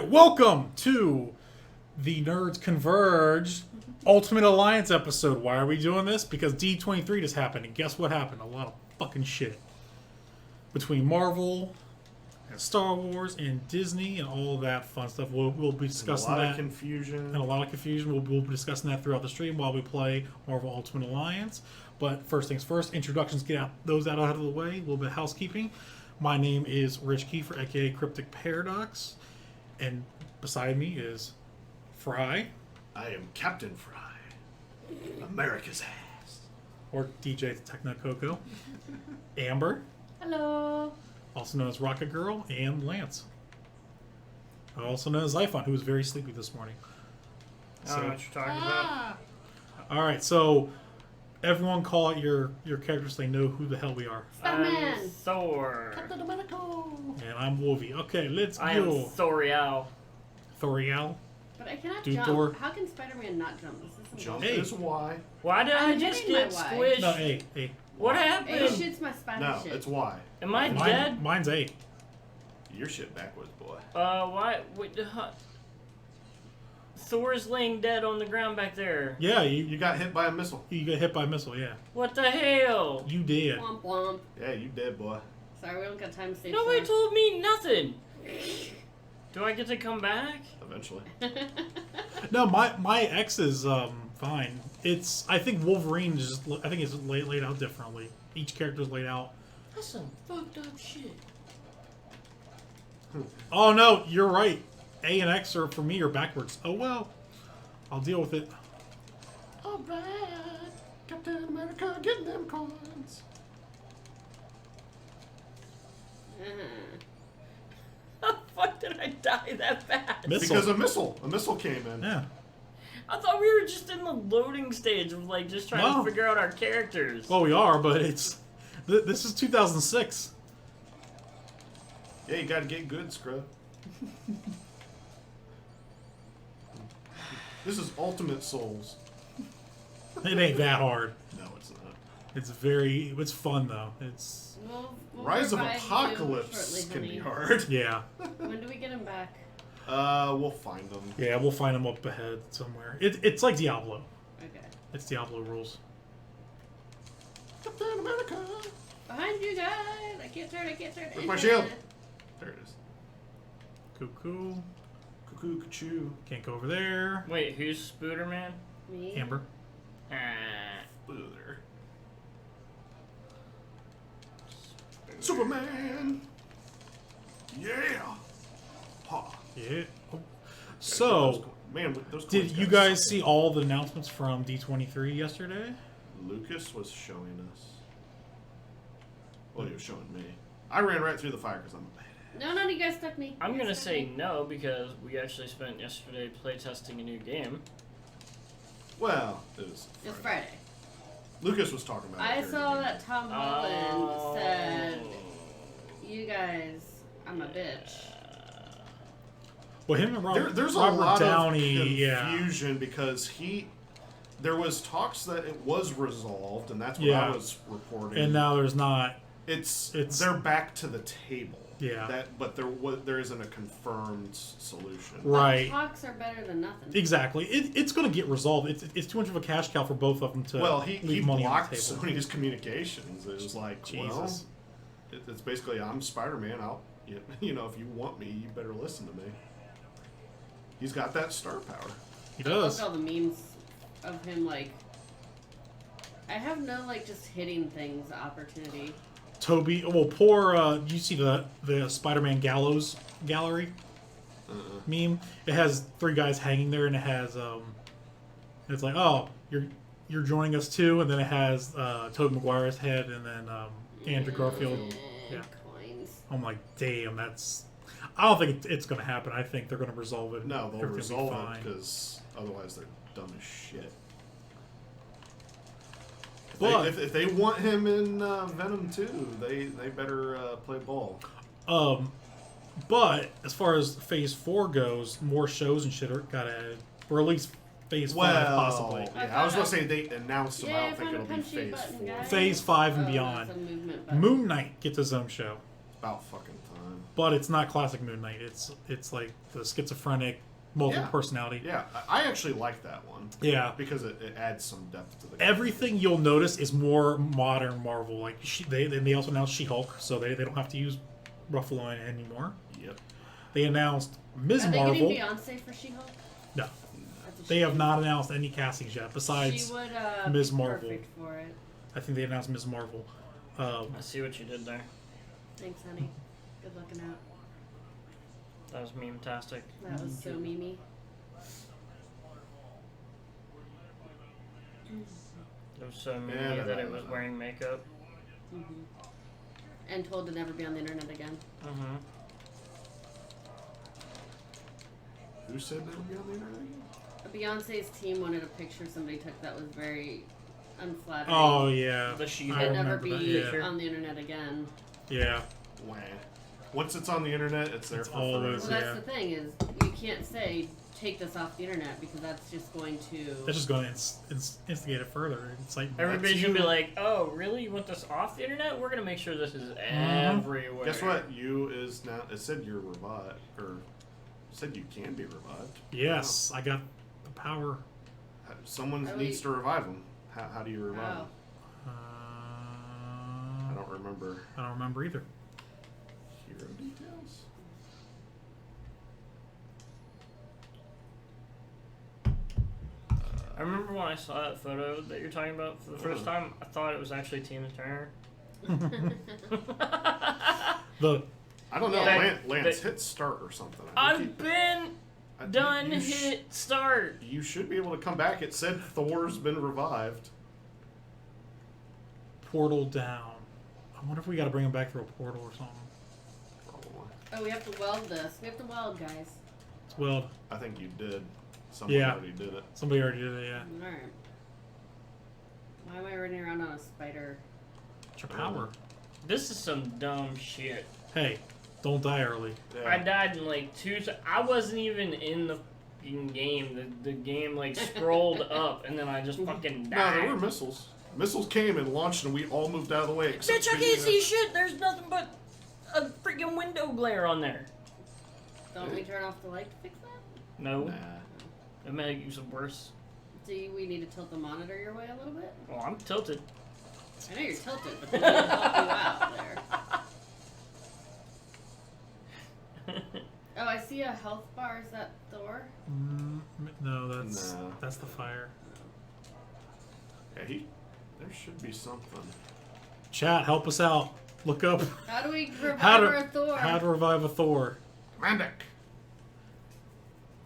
right, welcome to the Nerds Converge Ultimate Alliance episode. Why are we doing this? Because D23 just happened, and guess what happened? A lot of fucking shit. Between Marvel and Star Wars and Disney and all of that fun stuff. We'll be discussing that. A lot of confusion. And a lot of confusion. We'll be discussing that throughout the stream while we play Marvel Ultimate Alliance. But first things first, introductions, get those out of the way. A little bit of housekeeping. My name is Rich Kiefer, aka Cryptic Paradox. And beside me is Fry. I am Captain Fry. America's ass. Or DJ Techno Coco. Amber. Hello. Also known as Rocket Girl. And Lance. Also known as Zyphon, who was very sleepy this morning. I don't know what you're talking about. Alright, so everyone call out your characters so they know who the hell we are. Spider-Man. I'm Thor. Captain America. And I'm Wolvie. Okay, let's I am go. Thoriel. Thoriel. But I cannot Dude, jump. Thor. How can Spider-Man not jump? This isn't Jump Hey. is Y. Why did I I'm just hitting get my wife. squished? No, A. What It happened? shoots my spider No, shit. it's Y. Am I dead? Mine's A. Your shit backwards, boy. Why? Wait, Thor's laying dead on the ground back there. Yeah, You got hit by a missile. you got hit by a missile, yeah. What the hell? You did. Womp womp. Yeah, you dead, boy. Sorry, we don't got time to save Nobody Thor. told me nothing. Do I get to come back? Eventually. No, my X is fine. It's I think Wolverine just I think it's laid out differently. Each character's laid out. That's some fucked up shit. Oh no, you're right. A and X are for me are backwards. Oh well, I'll deal with it. Alright. Captain America, getting them coins. How the fuck did I die that fast? Missile. Because a missile came in. Yeah. I thought we were just in the loading stage of like just trying No. to figure out our characters. Well, we are, but it's this is 2006. Yeah, you gotta get good, scrub. This is Ultimate Souls. It ain't that hard. No, it's not. It's fun though. It's We'll Rise of revive you Apocalypse shortly, can be honey. hard. yeah. When do we get him back? We'll find them. Yeah, we'll find them up ahead somewhere. It's like Diablo. Okay. It's Diablo rules. Captain America. Behind you guys. I can't turn. Where's my shield? There it is. Cuckoo. Cuckoo, cuckoo. Can't go over there. Wait, who's Spooderman? Me. Amber. Ah. Blue there. Superman. Yeah. Ha. Yeah. Oh. So, Man, those did coins you got guys sucked see all the announcements from D23 yesterday? in. Lucas was showing us. Well, he was showing me. I ran right through the fire because I'm a badass. No, none of you guys stuck me. I'm You gonna guys stuck say me. no because we actually spent yesterday playtesting a new game. Well, it was It's Friday. Friday. Lucas was talking about it. I during saw the that Tom Holland Oh. said, "You guys, I'm a bitch." Well, him and Robert, There's a Robert lot Downey, of yeah. confusion because there was talks that it was resolved, and that's what Yeah. I was reporting. And now there's not. it's it's- they're back to the table. Yeah. But there isn't a confirmed solution. Right. But talks are better than nothing. Exactly. It's going to get resolved. It's too much of a cash cow for both of them to Well, he leave money on blocked the table. Sony's communications. It was like, Jesus. well, it's basically I'm Spider-Man. You know, if you want me, you better listen to me. He's got that star power. He I does. loved all the memes of him like. I have no like just hitting things opportunity. Toby. Well, poor. You see the Spider-Man gallows gallery meme? It has 3 guys hanging there, and it has it's like, oh, you're joining us too, and then it has Tobey Maguire's head, and then Andrew Garfield. Yeah. Coins. I'm like, damn, that's. I don't think it's going to happen. I think they're going to resolve it. No, they'll Everything's gonna be resolve it fine. because otherwise they're dumb as shit. But- If they want him in Venom 2, they better play ball. But as far as Phase 4 goes, more shows and shit got added, or at least Phase 5 possibly. Yeah, I was going to say they announced them. I Yeah, don't think find a it'll be punchy Phase button, 4. guys. Phase 5 and Oh, beyond. that's a movement button. Moon Knight gets his own show. About fucking time. but it's not classic Moon Knight. It's like the schizophrenic, multiple personality. Yeah, I actually like that one. Yeah. Because it adds some depth to the game. Everything you'll notice is more modern Marvel. Like they also announced She-Hulk, so they don't have to use Ruffalo anymore. Yep. They announced Ms. Are they Marvel. getting Beyonce for She-Hulk? No, That's a they shame. have not announced any castings yet. Besides, She would Ms. be Marvel. perfect for it. I think they announced Ms. Marvel. I see what you did there. Thanks, honey. Good looking out. That was meme-tastic. That was so memey. It was so meme that it was wearing makeup. And told to never be on the internet again. Mm-hmm. Who said they would be on the internet again? Beyonce's team wanted a picture somebody took that was very unflattering. Oh yeah, The She I And never remember be that. Yeah. on the internet again. Yeah. Wah. Once it's on the internet, it's there It's for always- Well, forever. that's the thing is you can't say take this off the internet because that's just going to. That's just going to instigate it further. It's like Everybody's gonna be like, "Oh, really? You want this off the internet? We're gonna make sure this is everywhere." Guess what? You is now. It said you're revived, or said you can be revived. yes, I got the power. Someone Are needs we- to revive him. How do you revive Oh. him? I don't remember. I don't remember either. Hero details. I remember when I saw that photo that you're talking about for the first time. I thought it was actually Tina Turner. The I don't know. Yeah. Lance, hit start or something. I've been I think done. you Hit start. You should be able to come back. It said Thor's been revived. portal down. I wonder if we got to bring him back through a portal or something. Probably. Oh, we have to weld this. We have to weld, guys. It's weld. I think you did. Someone Yeah. already did it. Somebody already did it. Yeah. Alright. Why am I running around on a spider? It's your power. This is some dumb shit. Hey, don't die early. Yeah. I died in like I wasn't even in the fucking game. The game like scrolled up and then I just fucking No, died. there were missiles. Missiles came and launched, and we all moved out of the way. except Bitch, I for can't you. see shit. There's nothing but a freaking window glare on there. Don't we turn off the light to fix that? No, Nah. it may make you worse. Do we need to tilt the monitor your way a little bit? Well, I'm tilted. I know you're tilted, but they need to help you out there. Oh, I see a health bar. Is that Thor? No, that's No. that's the fire. Yeah, there should be something. Chat, help us out. Look up How do we revive how our Thor? to how to revive a Thor. Mandic.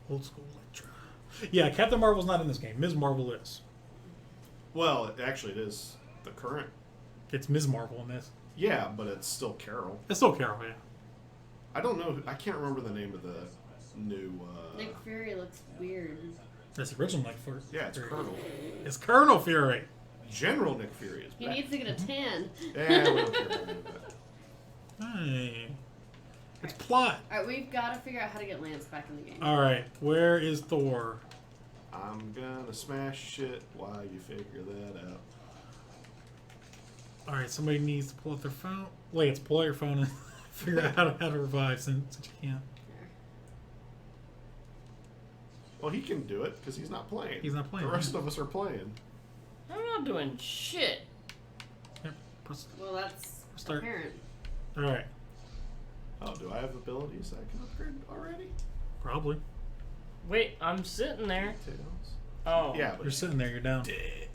Old school Electra. Yeah, Captain Marvel's not in this game. Ms. Marvel is. Well, actually, it is the current. It's Ms. Marvel in this. Yeah, but it's still Carol. It's still Carol, yeah. I don't know. I can't remember the name of the new. Nick Fury looks weird. That's the original Nick Fury. Yeah, it's Colonel. It's Colonel Fury. General Nick Fury is He back. needs to get a tan. Yeah, we don't care about any of that. Hey. It's plot. Alright, we've got to figure out how to get Lance back in the game. Alright, where is Thor? I'm gonna smash shit while you figure that out. Alright, somebody needs to pull up their phone. Lance, pull out your phone and figure out how to revive since you can't. Well, he can do it because he's not playing. He's not playing. The rest of us are playing. I'm not doing shit. Yep, press Well, that's start. apparent. Alright, Oh, do I have abilities I can upgrade already? probably. Wait, I'm sitting there. Tails. Oh. Yeah, but You're sitting there, you're down. dead.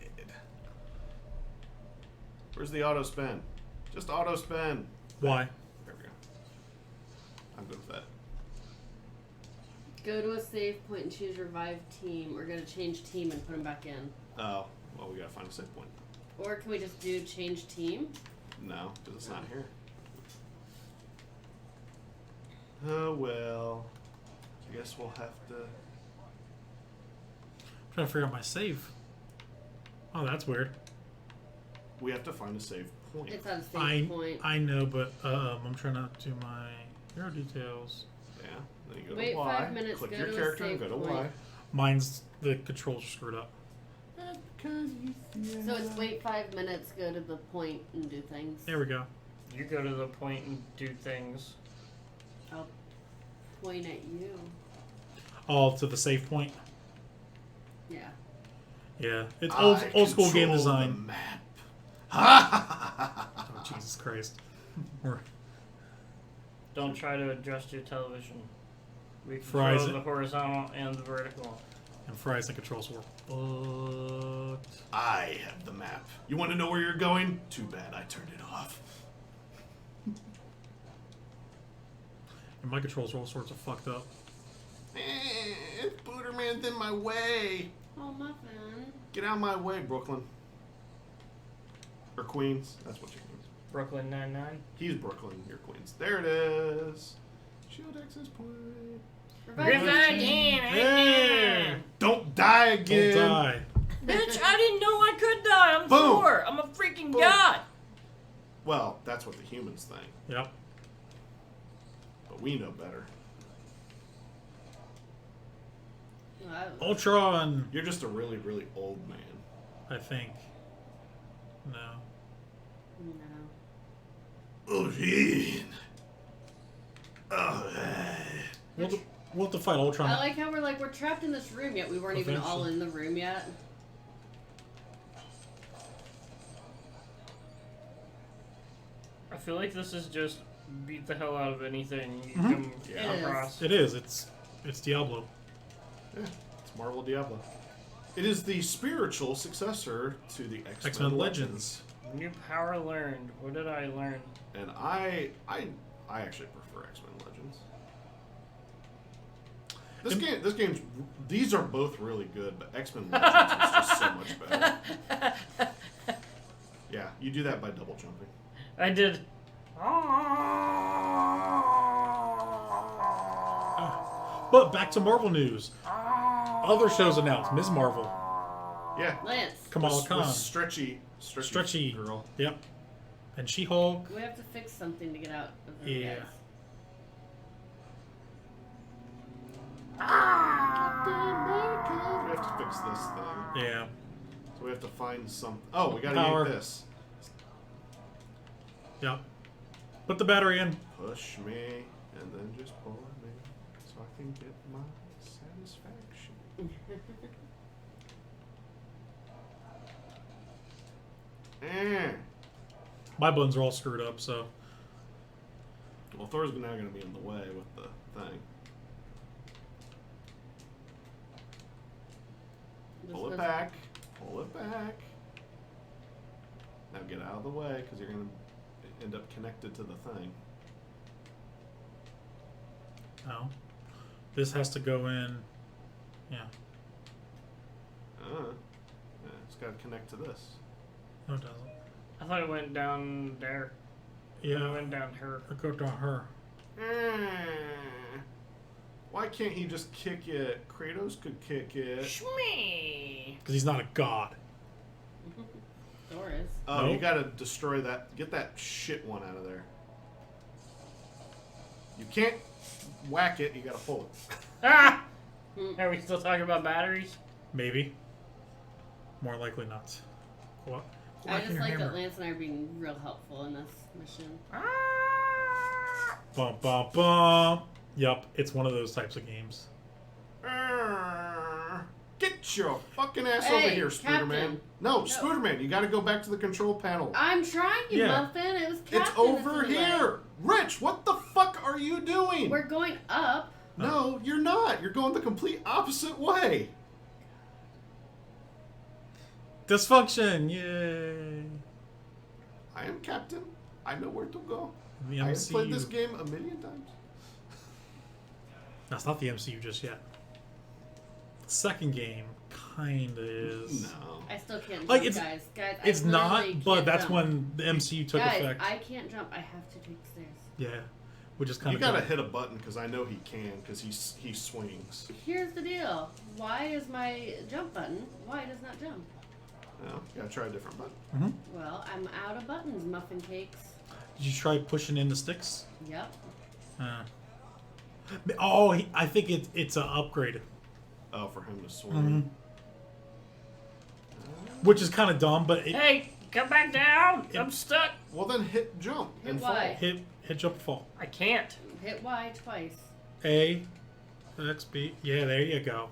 Where's the auto spin? Just auto spin. Why? There we go. I'm good with that. Go to a save point and choose revive team. We're going to change team and put him back in. Oh, well, we gotta find a save point. Or can we just do change team? No, because it's not here. Oh well. I guess we'll have to. I'm trying to figure out my save. Oh, that's weird. We have to find a save point. It's on save point. I know, but I'm trying to do my hero details. Yeah. Then you go Wait to Y. 5 minutes, Click go your to a character and save go to point. Y. Mine's the controls are screwed up. So it's wait 5 minutes, go to the point and do things. There we go. You go to the point and do things. point at you. All to the save point. Yeah. Yeah, it's I old school game control design. The map. Oh, Jesus Christ. Or Don't try to adjust your television. We Fries control it. the horizontal and the vertical. and fries and controls were fucked. I have the map. You want to know where you're going? Too bad I turned it off. And my controls were all sorts of fucked up. Booterman's in my way. Oh, Muffin. Get out of my way, Brooklyn. Or Queens. That's what you mean. Brooklyn Nine-Nine. He's Brooklyn. You're Queens. There it is. Shield access point. Revive Revive me. again. Hey! Don't die again. Don't die. Bitch, I didn't know I could die. I'm Boom. Thor. I'm a freaking Boom. god. Well, that's what the humans think. Yep. But we know better. Ultron, You're just a really, really old man. I think. No. No. Odin. We'll have to fight Ultron. I like how we're trapped in this room, yet we weren't even all in the room yet. I feel like this is just beat the hell out of anything you Mhm. come Yeah. It is. across. It is. It's Diablo. Yeah, it's Marvel Diablo. It is the spiritual successor to the X-Men, X-Men Legends. New power learned. What did I learn? And I actually prefer X-Men Legends. This game's these are both really good, but X-Men Legends is just so much better. Yeah, you do that by double jumping. I did. But back to Marvel news. Other shows announced. Ms. Marvel. Yeah. Lance, Kamala With Khan. stretchy girl. Yep. And She-Hulk. we have to fix something to get out of her Yeah. guys. We have to fix this thing. Yeah. So we have to find some. Oh, we gotta Power. use this. Yep. Put the battery in. Push me, and then just pull me, so I can get my satisfaction. My buttons are all screwed up, so. Well, Thor's now going to be in the way with the thing. Pull it back. Pull it back. Now get out of the way, because you're going to end up connected to the thing. No. This has to go in. Yeah. Yeah, it's got to connect to this. No, it doesn't. I thought it went down there. It Yeah. went down her. I'll go down her. Why can't he just kick it? Kratos could kick it. Shmee. Because he's not a god. Thor is. Oh, Nope. you gotta destroy that. Get that shit one out of there. You can't whack it, you gotta pull it. Ah! Are we still talking about batteries? Maybe. More likely not. What? I Whacking just your like hammer. that Lance and I are being real helpful in this mission. Ah! Bum, bum, bum. Yup, it's one of those types of games. Get your fucking ass Hey, over here, Spooderman. Captain. No, No. Spooderman, you gotta go back to the control panel. I'm trying, you Yeah. muffin. It was Captain. It's over that's in the way. here. Rich, what the fuck are you doing? We're going up. No, you're not. You're going the complete opposite way. Dysfunction! Yay! I am Captain. I know where to go. The I have MCU. played this game a million times. That's not the MCU just yet. The second game kinda is. No. I still can't jump, Like, guys. Guys, It's I not, literally but can't that's jump. when the MCU took Guys, effect. I can't jump. I have to take the stairs. Yeah. Which is kind You of gotta hit a button because I know he can because he swings. Here's the deal. Why is my jump button? Why does not jump? No, you gotta try a different button. Mm-hmm. Well, I'm out of buttons, muffin cakes. Did you try pushing in the sticks? Yep. Oh, I think it's an upgrade. Oh, for him to swing. Mm-hmm. Which is kind of dumb, but it Hey, come back down! I'm stuck. Well, then hit jump Hit and Y. fall. hit jump fall. I can't. Hit Y twice. A, X, B. Yeah, there you go.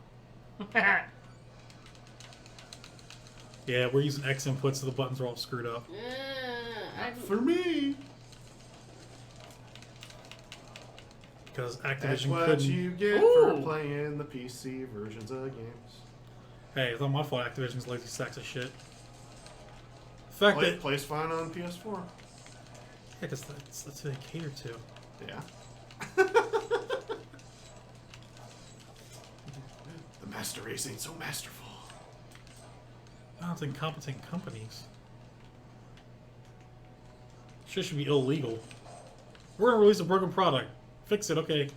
Yeah, we're using X inputs, so the buttons are all screwed up. For me. Because That's Activision what couldn't. you get Ooh. for playing the PC versions of games. Hey, it's not my fault. Activision's lazy sacks of shit. The fact that Plays fine on PS4. yeah, that's who they cater to. Yeah. The master race ain't so masterful. No, it's incompetent companies. Shit should be illegal. We're gonna release a broken product. Fix it, okay.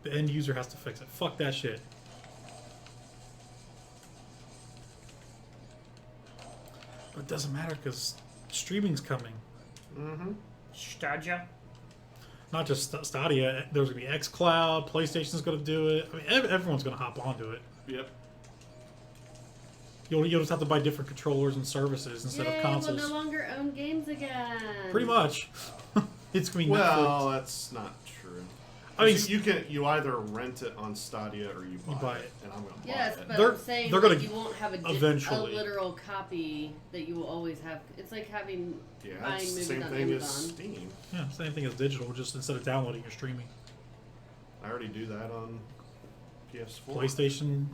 The end user has to fix it. Fuck that shit. But it doesn't matter because streaming's coming. Mm-hmm. Stadia. Not just Stadia. There's gonna be xCloud. PlayStation's gonna do it. I mean, everyone's gonna hop onto it. Yep. You'll just have to buy different controllers and services instead of consoles. We'll no longer own games again. Pretty much. It's gonna be Well, that's not true. I mean, you either rent it on Stadia or you buy it, and I'm gonna buy Yes, it. but They're- I'm saying they're like, gonna you won't have a eventually. literal copy that you will always have. It's like having Yeah, buying it's the movies same on thing as Amazon. Steam. yeah, same thing as digital. Just instead of downloading, you're streaming. I already do that on PS4. PlayStation.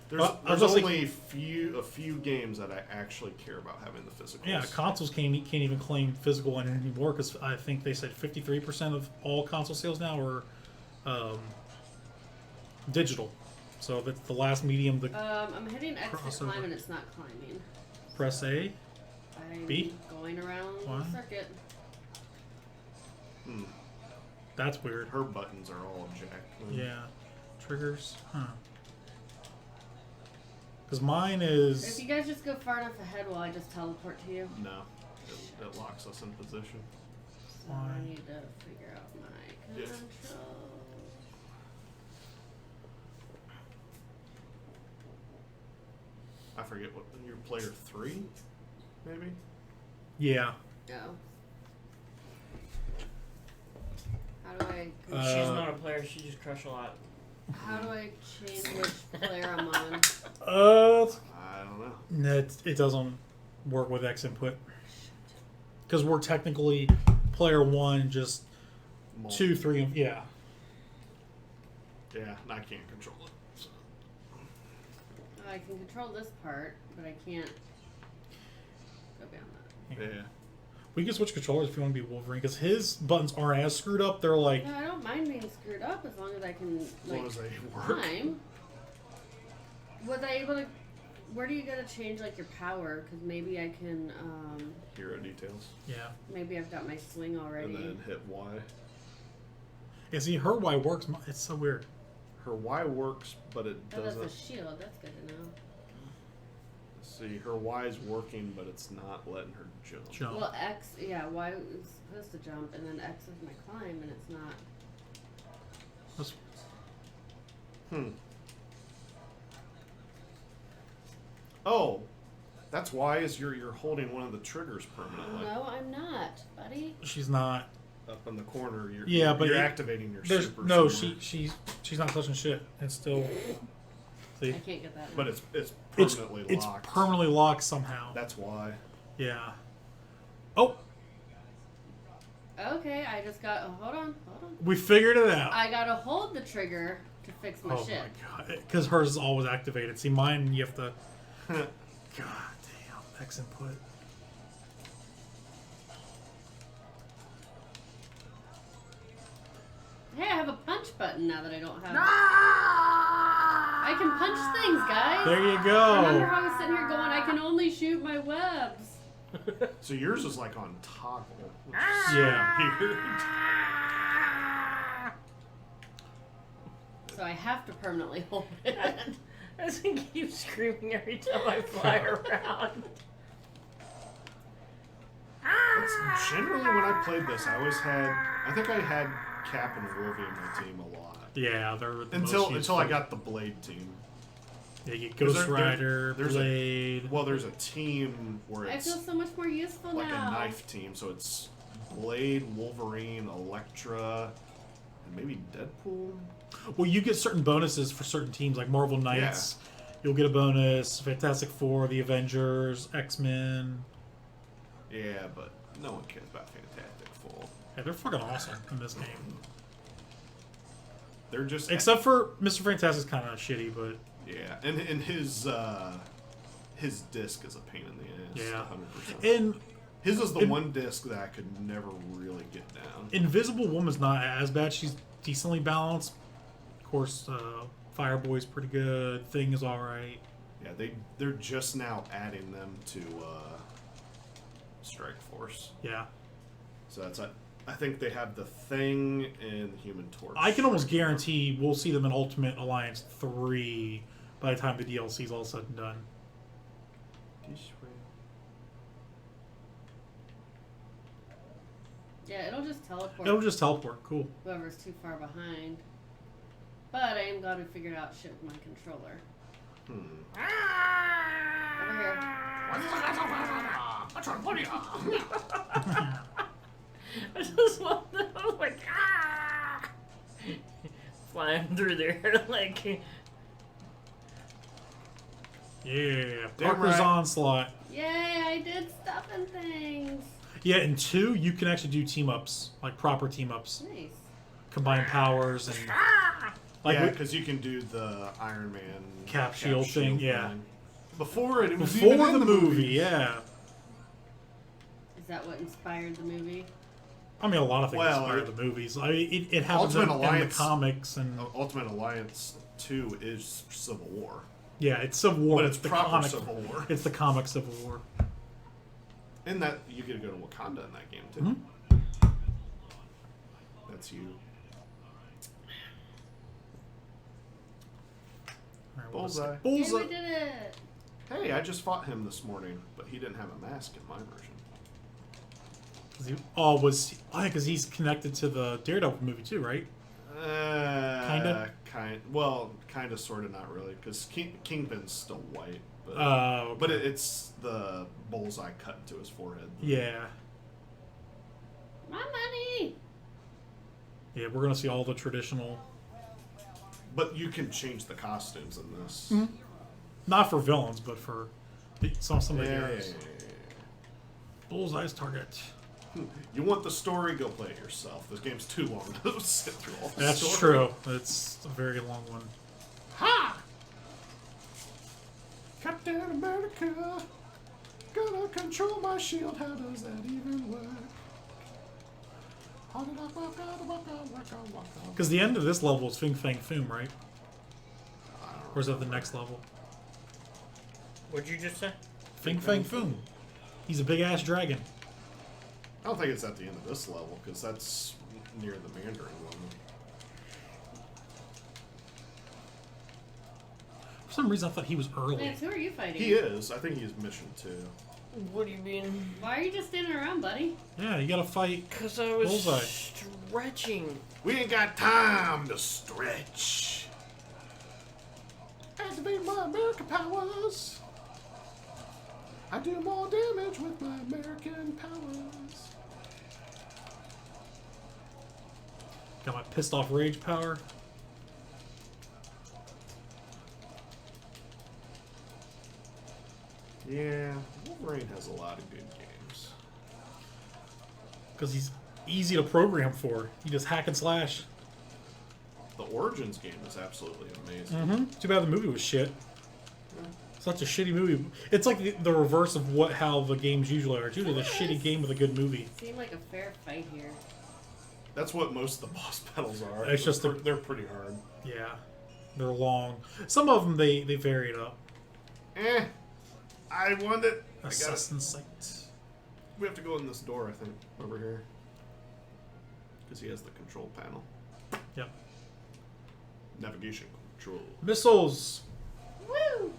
There's, I there's was only a few games that I actually care about having the physical. Yeah, consoles can't even claim physical anymore because I think they said 53% of all console sales now are digital. So that's the last medium. The I'm hitting X to Crossover. climb and it's not climbing. press A. I'm B? going around Y? the circuit. That's weird. Her buttons are all jacked. Yeah, triggers. Huh. Because mine is. If you guys just go far enough ahead while I just teleport to you. No, it locks us in position. So I need to figure out my Yeah. control. I forget what you're player 3, maybe. Yeah. No. How do I? She's not a player. She just crush a lot. How do I change which player I'm on? I don't know. No, it doesn't work with X input. Because we're technically player 1, just 2, 3, and yeah. Yeah, and I can't control it. So. I can control this part, but I can't go beyond that. Yeah. We can switch controllers if you want to be Wolverine, because his buttons aren't as screwed up. They're like, No, I don't mind being screwed up as long as I can As like long as they work. climb. Was I able to? Where do you gotta change like your power? Because maybe I can. Hero details. yeah. Maybe I've got my swing already. And then hit Y. Yeah, see, her Y works. It's so weird. Her Y works, but it Oh, that's doesn't. a shield. That's good to know. See, her Y is working, but it's not letting her jump. Jump. Well, X, yeah, Y is supposed to jump, and then X is my climb, and it's not. That's- Oh, that's why is you're holding one of the triggers permanently. No, I'm not, buddy. She's not. Up in the corner, you're Yeah, but you're it- activating your There's super. no. somewhere. She's not touching shit. It's still. See, I can't get that. But now. it's it's permanently it's locked. permanently locked somehow. That's why. Yeah. Oh, Okay, I just got. Oh, hold on. we figured it out. I gotta hold the trigger to fix my Oh shit. my god! Because hers is always activated. See, mine you have to. God damn, X input. Hey, I have a punch button now that I don't have. I can punch things, guys. There you Remember go. how I was sitting here going, I can only shoot my webs. So yours is like on toggle. Which Yeah. is weird. So I have to permanently hold it. I think keep screaming every time I fly around. That's generally when I played this, I always had. I think I had Cap and Wolvie in my team a lot. Yeah, they're the Until most I useful. got the Blade team. Yeah, you get 'Cause Ghost Rider, there's Blade. Well, there's a team where I it's feel so much more useful like now. a knife team, so it's Blade, Wolverine, Elektra, And maybe Deadpool. Well, you get certain bonuses for certain teams, like Marvel Knights. You'll get a bonus. Fantastic Four, the Avengers, X-Men. Yeah, but no one cares about Fantastic Four. Yeah, they're fucking awesome in this game. They're just Except for Mr. Fantastic's kind of shitty, but yeah, and his disc is a pain in the ass. yeah. 100%. And his is the one disc that I could never really get down. Invisible Woman's not as bad. She's decently balanced. Of course, Fireboy's pretty good. Thing is alright. Yeah, they're just now adding them to Strike Force. Yeah. So that's I think they have the Thing and the Human Torch. I can almost guarantee we'll see them in Ultimate Alliance 3 by the time the DLC's all said and done. Yeah, it'll just teleport. It'll just teleport. Cool. Whoever's too far behind. But I am glad we figured out shit with my controller. Over here. I just love that. I was like, ah! Flying through there, like. Yeah. Damn Parker's right. Onslaught. Yay, I did stuff and things. Yeah, in 2, you can actually do team-ups. Like, proper team-ups. Nice. Combine powers and... Like, yeah, because you can do the Iron Man Cap shield thing, yeah. Before it was before even in the movie, movie, yeah. Is that what inspired the movie? I mean, a lot of things Well, inspire the movies. I mean, it happens in Ultimate the Alliance- comics, and Ultimate Alliance 2 is Civil War. yeah, it's Civil War. But it's the proper comic. Civil War. It's the comic Civil War. And that you get to go to Wakanda in that game too. Mhm. That's you. All right, Bullseye. Hey, Bullseye. we did it! Hey, I just fought him this morning, but he didn't have a mask in my version. Because he's connected to the Daredevil movie too, right? Kinda? Well, kind of, sort of, not really, because Kingpin's still white. But, Okay. but it's the bullseye cut into his forehead. Yeah. My money! Yeah, we're gonna see all the traditional. But you can change the costumes in this. Mhm. Not for villains, but for some of the Yeah, yeah, heroes. yeah. Bullseye's target. You want the story? Go play it yourself. This game's too long to sit through all the That's story. true. It's a very long one. Ha! Captain America, gonna control my shield. How does that even work? Because the end of this level is Fing Fang Foom, right? Or is that the next level? What'd you just say? Fing Fang Foom. He's a big ass dragon. I don't think it's at the end of this level, because that's near the Mandarin one. For some reason, I thought he was early. Lance, who are you fighting? He is. I think he's mission 2. What do you mean? Why are you just standing around, buddy? Yeah, you gotta fight. Because I was Bullseye. stretching. We ain't got time to stretch. Activate my American powers. I do more damage with my American powers. Got my pissed off rage power. Yeah, Wolverine has a lot of good games. Because he's easy to program for. You just hack and slash. The Origins game is absolutely amazing. Mm-hmm. Too bad the movie was shit. Such a shitty movie. It's like the reverse of how the games usually are. It's usually the shitty game with a good movie. Seemed like a fair fight here. That's what most of the boss battles are. It's just they're pretty hard. Yeah. They're long. Some of them, they vary it up. I won it. I got it. Assassin's Sight. We have to go in this door, I think, over here. Because he has the control panel. Yep. Navigation control. Missiles. Woo!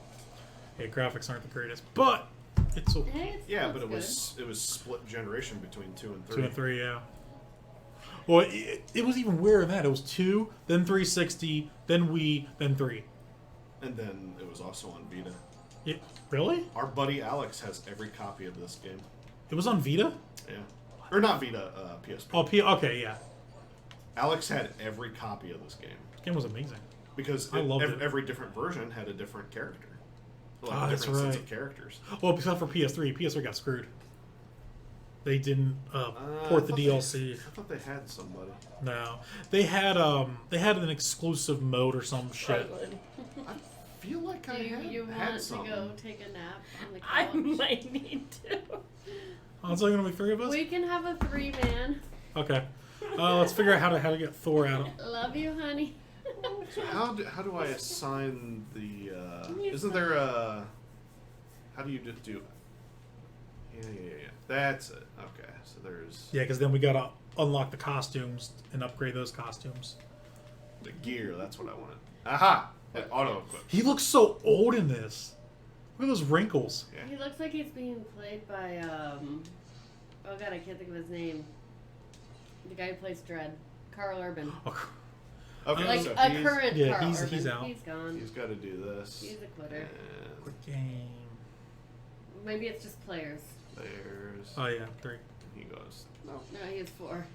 Hey, graphics aren't the greatest, but it's okay. Hey, Yeah, but looks it was split generation between 2 and 3. 2 and 3, yeah. Well, it was even weirder than that. It was 2, then 360, then Wii, then 3. And then it was also on Vita. Really? Our buddy Alex has every copy of this game. It was on Vita? Yeah. Or not Vita, PSP. Oh, okay, yeah. Alex had every copy of this game This game was amazing. because I loved it. every different version had a different character, like Ah, a that's different sense right. of characters. Well, except for PS3. PS3 got screwed. They didn't port the I thought DLC. I thought they had somebody. No, they had an exclusive mode or some shit. I feel like Do I you had want to something. go take a nap on the I couch? might need to. Oh, it's only gonna be 3 of us. We can have a 3-man. Okay. Let's figure out how to get Thor out. Love you, honey. So how do I assign the? He's Isn't there a? How do you just do? Yeah. That's it. Okay, so there's Yeah, because then we gotta unlock the costumes and upgrade those costumes. the gear. That's what I wanted. Aha! Auto equip. He looks so old in this. Look at those wrinkles. He looks like he's being played by, oh god, I can't think of his name. The guy who plays Dredd. Carl Urban. Oh, Okay, Like so a he's, current yeah, Carl he's Urban. out. He's gone. he's got to do this. He's a quitter. And quick game. Maybe it's just players. there's. Oh yeah, 3. He goes. No. No, he's 4.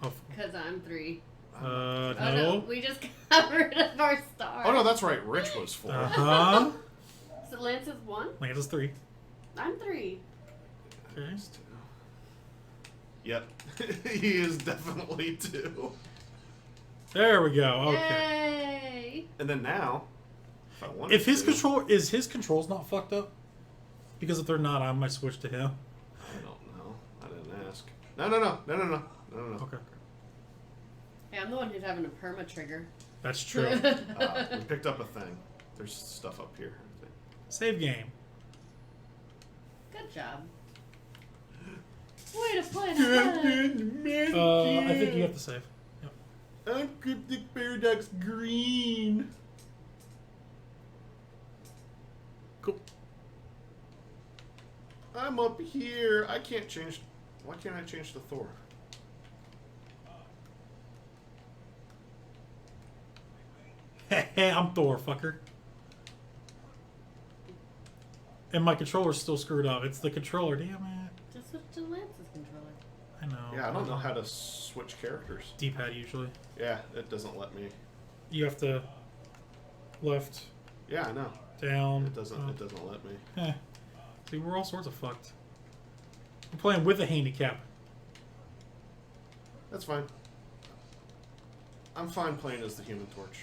Oh, Because I'm 3. no. Oh no, we just got rid of our star. Oh no, that's right. Rich was 4. Uh-huh. So Lance is 1? Lance is 3. I'm 3. Okay. He's 2. Yep, he is definitely 2. There we go. Okay. Yay! And then now, if I wanted If his to, his controls not fucked up? Because if they're not, I might switch to him. I don't know. I didn't ask. No. Okay. Hey, I'm the one who's having a perma trigger. That's true. We picked up a thing. There's stuff up here. I think. Save game. Good job. Way to play the I think you have to save. Yep. Cryptic Paradox Green. Cool. I'm up here. I can't change. Why can't I change the Thor? Hey, I'm Thor, fucker. And my controller's still screwed up. It's the controller, damn it. Just switch to Lance's controller. I know. Yeah, I don't know how to switch characters. D-pad usually. Yeah, it doesn't let me. You have to left, Yeah, I know. down. It doesn't. up. It doesn't let me. Eh. See, we're all sorts of fucked. We're playing with a handicap. That's fine. I'm fine playing as the Human Torch.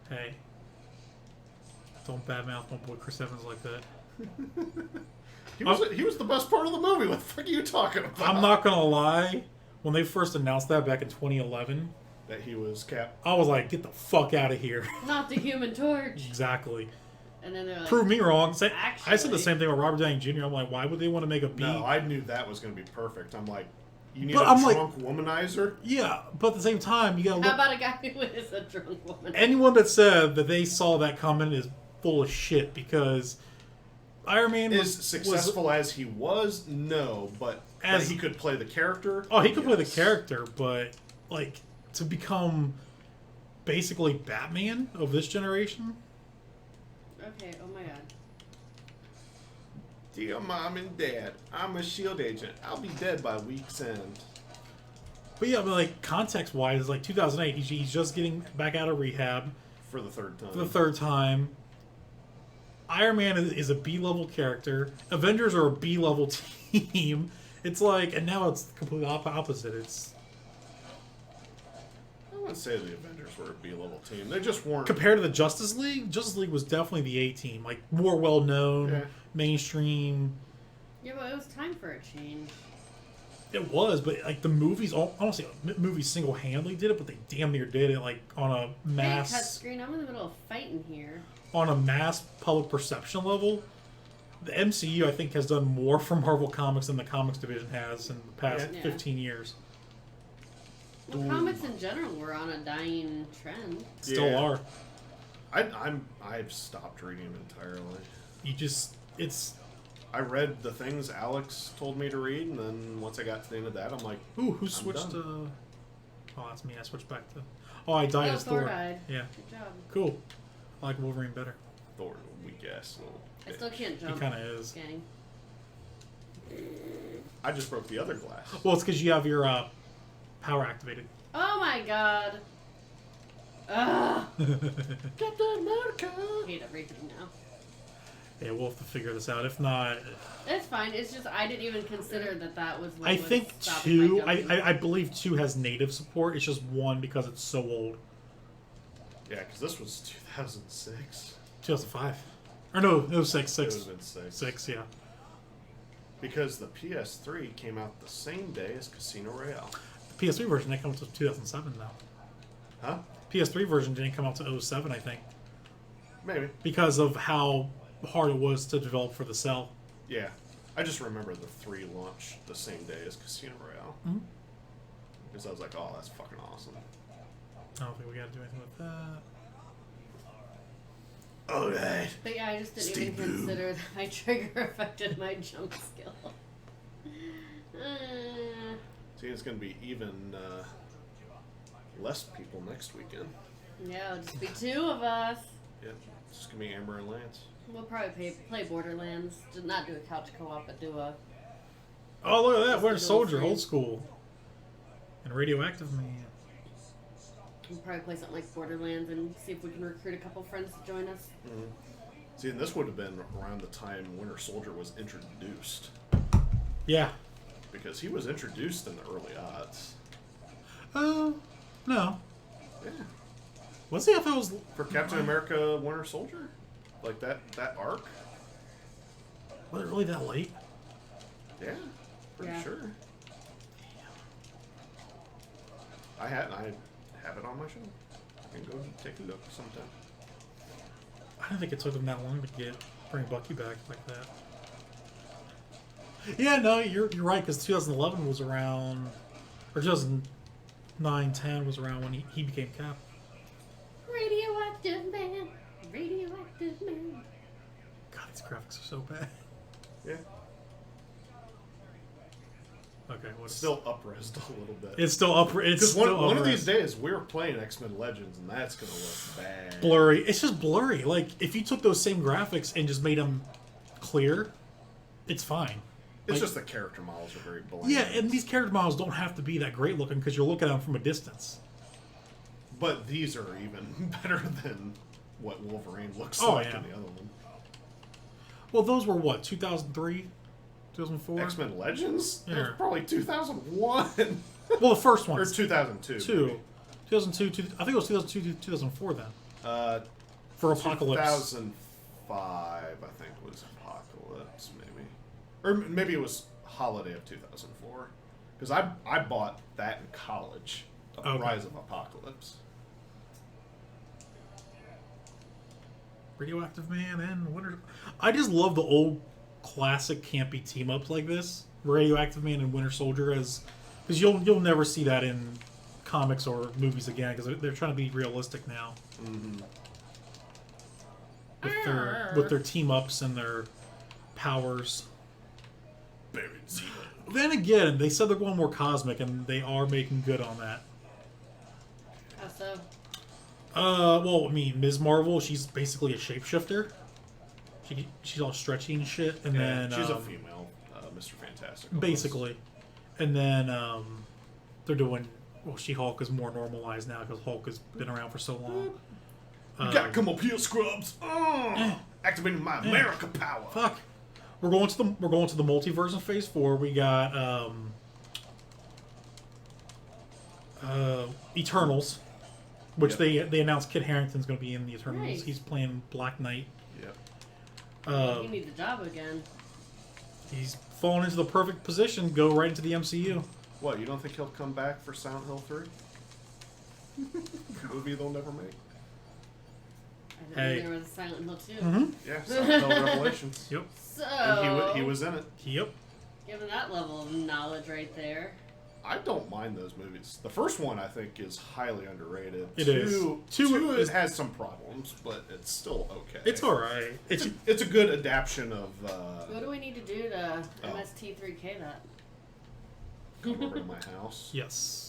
Hey. Don't badmouth my boy Chris Evans like that. He was the best part of the movie. What the fuck are you talking about? I'm not gonna lie. When they first announced that back in 2011, That he was Cap. I was like, get the fuck out of here. Not the Human Torch. Exactly. And then they're like, Prove me wrong. I said the Actually- same thing with Robert Downey Jr. I'm like, why would they want to make a B? No, I knew that was going to be perfect. I'm like, you need But a I'm like- drunk womanizer? Yeah, but at the same time, you gotta how look. about a guy who is a drunk woman? Anyone that said that they saw that coming is full of shit because Iron Man As successful as he was, no, but As- that he could play the character. Oh, he could play the yes. character, but like to become basically Batman of this generation. Okay, oh my god. Dear mom and dad, I'm a shield agent. I'll be dead by week's end. But yeah, but like context wise, like 2008, he's just getting back out of rehab For the third time. for the 3rd time. Iron Man is a B-level character. Avengers are a B-level team. It's like, and now it's completely opposite. It's I wouldn't say the Avengers were a B-level team. They just weren't. compared to the Justice League. Justice League was definitely the A team, like more well-known, Yeah. mainstream. Yeah, but it was time for a change. It was, but like the movies, honestly, movies single-handedly did it, but they damn near did it like on a Hey, cut mass, screen, I'm in the middle of fighting here. on a mass public perception level. The MCU, I think, has done more for Marvel Comics than the comics division has in the past Yeah. 15 years. Well, comics in general were on a dying trend. Still Yeah. are. I've stopped reading entirely. You just, it's, I read the things Alex told me to read, and then once I got to the end of that, I'm like, ooh, who switched done. oh, that's me. I switched back to, oh, I died Oh, as Thor Thor. died. Yeah, Good job. cool. I like Wolverine better. Thor, weak ass little. I still can't He jump. kind of is. Gang. I just broke the other glass. Well, it's because you have your Power activated. Oh my god. Ugh. Captain America. I hate everything now. Yeah, we'll have to figure this out. If not, It's fine. It's just I didn't even consider that was what I was think stopping my 2. jumping. I believe 2 has native support. It's just 1 because it's so old. Yeah, because this was 2006. 2005. Or no, it was 6. It would 6. have been 6. 6, yeah. Because the PS3 came out the same day as Casino Royale. The PS3 version didn't come out until 2007, though. Huh? PS3 version didn't come out to 07, I think. Maybe. Because of how hard it was to develop for the cell. Yeah. I just remember the 3 launched the same day as Casino Royale. Mm-hmm. Because I was like, oh, that's fucking awesome. I don't think we gotta do anything with that. Alright. But yeah, I just didn't Steve even Boo. consider that my trigger affected my jump skill. See, it's going to be even less people next weekend. Yeah, it'll just be 2 of us. Yep. It's just going to be Amber and Lance. We'll probably play Borderlands. Not do a couch co-op, but do a... Oh, look at that. Just Winter a Soldier, little old school. And Radioactive Man. We'll probably play something like Borderlands and see if we can recruit a couple friends to join us. Mm-hmm. See, and this would have been around the time Winter Soldier was introduced. Yeah. Because he was introduced in the early odds. No. Yeah. Was he? I thought it was... For Captain America Winter Soldier? Like that arc? Was it really that late? Yeah. Pretty Yeah. sure. I have it on my show. I can go take a look sometime. I don't think it took them that long to bring Bucky back like that. Yeah, no, you're right, because 2011 was around... Or 2009, 10 was around when he became Cap. Radioactive man. Radioactive man. God, these graphics are so bad. Yeah. Okay, what's... Still up-resed a little bit. It's still up. It's Because still one of up-res. these days we're playing X-Men Legends, and that's gonna look bad. Blurry. It's just blurry. Like, if you took those same graphics and just made them clear, it's fine. It's Like- just the character models are very bland. Yeah, and these character models don't have to be that great looking because you're looking at them from a distance. But these are even better than what Wolverine looks Oh, like yeah. in the other one. Well, those were what, 2003, 2004? X-Men Legends? That was Yeah. probably 2001. Well, the first or one. 2002. 2002, I think it was 2002 to 2004 then. For Apocalypse. 2005, I think, was Apocalypse, maybe. Or maybe it was Holiday of 2004. Because I bought that in college. Okay. Rise of Apocalypse. Radioactive Man and Winter... I just love the old classic campy team-ups like this. Radioactive Man and Winter Soldier as... Because you'll never see that in comics or movies again because they're trying to be realistic now. Mm-hmm. With their team-ups and their powers. Buried Zemo. Then again, they said they're going more cosmic, and they are making good on that. How so? Well, I mean, Ms. Marvel, she's basically a shapeshifter. She's all stretchy and shit, and Yeah, then she's a female Mr. Fantastic. almost. basically, and then they're doing. Well, She-Hulk is more normalized now because Hulk has been around for so long. You gotta come up here, Scrubs. Activating my America power. Fuck. We're going to the multiverse in Phase 4. We got Eternals, which Yep. they announced Kit Harington's going to be in the Eternals. Nice. He's playing Black Knight. Yep. You need the job again. He's fallen into the perfect position. Go right into the MCU. What, you don't think he'll come back for Silent Hill 3? Movie they'll never make. I didn't Hey. know there was a Silent Hill 2. Mm-hmm. Yeah, Silent Hill Revelations. Yep. So, And he was in it. Yep. given that level of knowledge right there. I don't mind those movies. The first one, I think, is highly underrated. It Two, is. Two is- has some problems, but it's still okay. It's all right. It's a good adaptation of What do we need to do to Oh. MST3K that? Come Over to My House. yes.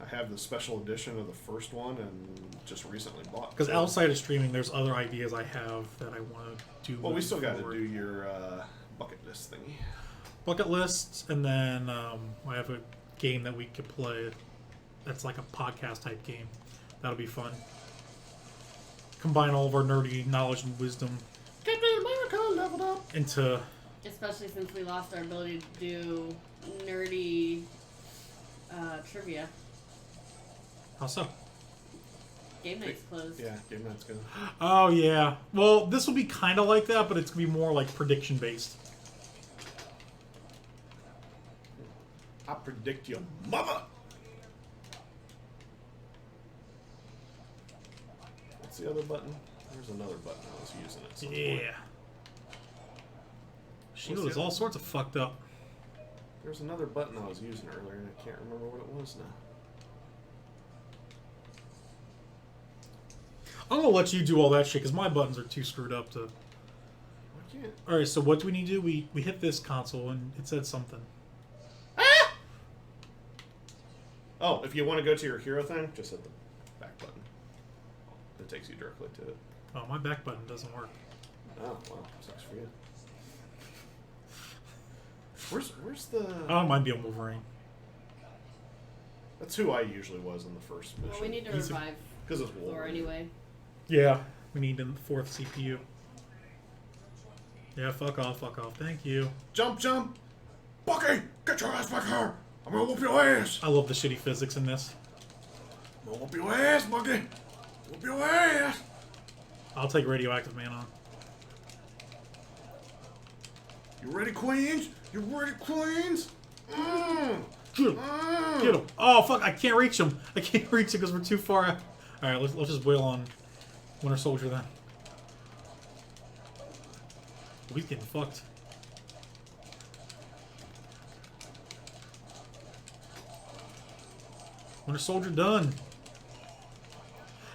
I have the special edition of the first one and just recently bought. Because outside of streaming, there's other ideas I have that I want to do. Well, we moving still got to forward. do your bucket list thingy. Bucket lists, and then I have a game that we could play. That's like a podcast type game. That'll be fun. Combine all of our nerdy knowledge and wisdom Captain America leveled up. into. Especially since we lost our ability to do nerdy trivia. How so? Game night's closed. Yeah, game night's good. Oh yeah. Well, this will be kind of like that, but it's gonna be more like prediction based. I predict your mother. What's the other button? There's another button I was using at some point. Yeah. Shield is all sorts of fucked up. There's another button I was using earlier, and I can't remember what it was now. I'm gonna let you do all that shit because my buttons are too screwed up to. I can't. All right. So what do we need to do? We hit this console and it said something. Oh, if you want to go to your hero thing, just hit the back button. It takes you directly to it. Oh, my back button doesn't work. Oh, well, sucks for you. Where's the... I don't mind being Wolverine. That's who I usually was in the first mission. Well, we need to He's a- revive Because it's Thor Wolverine. anyway. Yeah, we need a fourth CPU. Yeah, fuck off, thank you. Jump, jump! Bucky, get your ass back here! I'm gonna whoop your ass! I love the shitty physics in this. I'm gonna whoop your ass, Bucky! Whoop your ass! I'll take Radioactive Man on. You ready, Queens? You ready, Queens? Get him! Get him! Oh, fuck, I can't reach him! I can't reach him because we're too far out. Alright, let's just wail on Winter Soldier then. Oh, he's getting fucked. Winter Soldier done.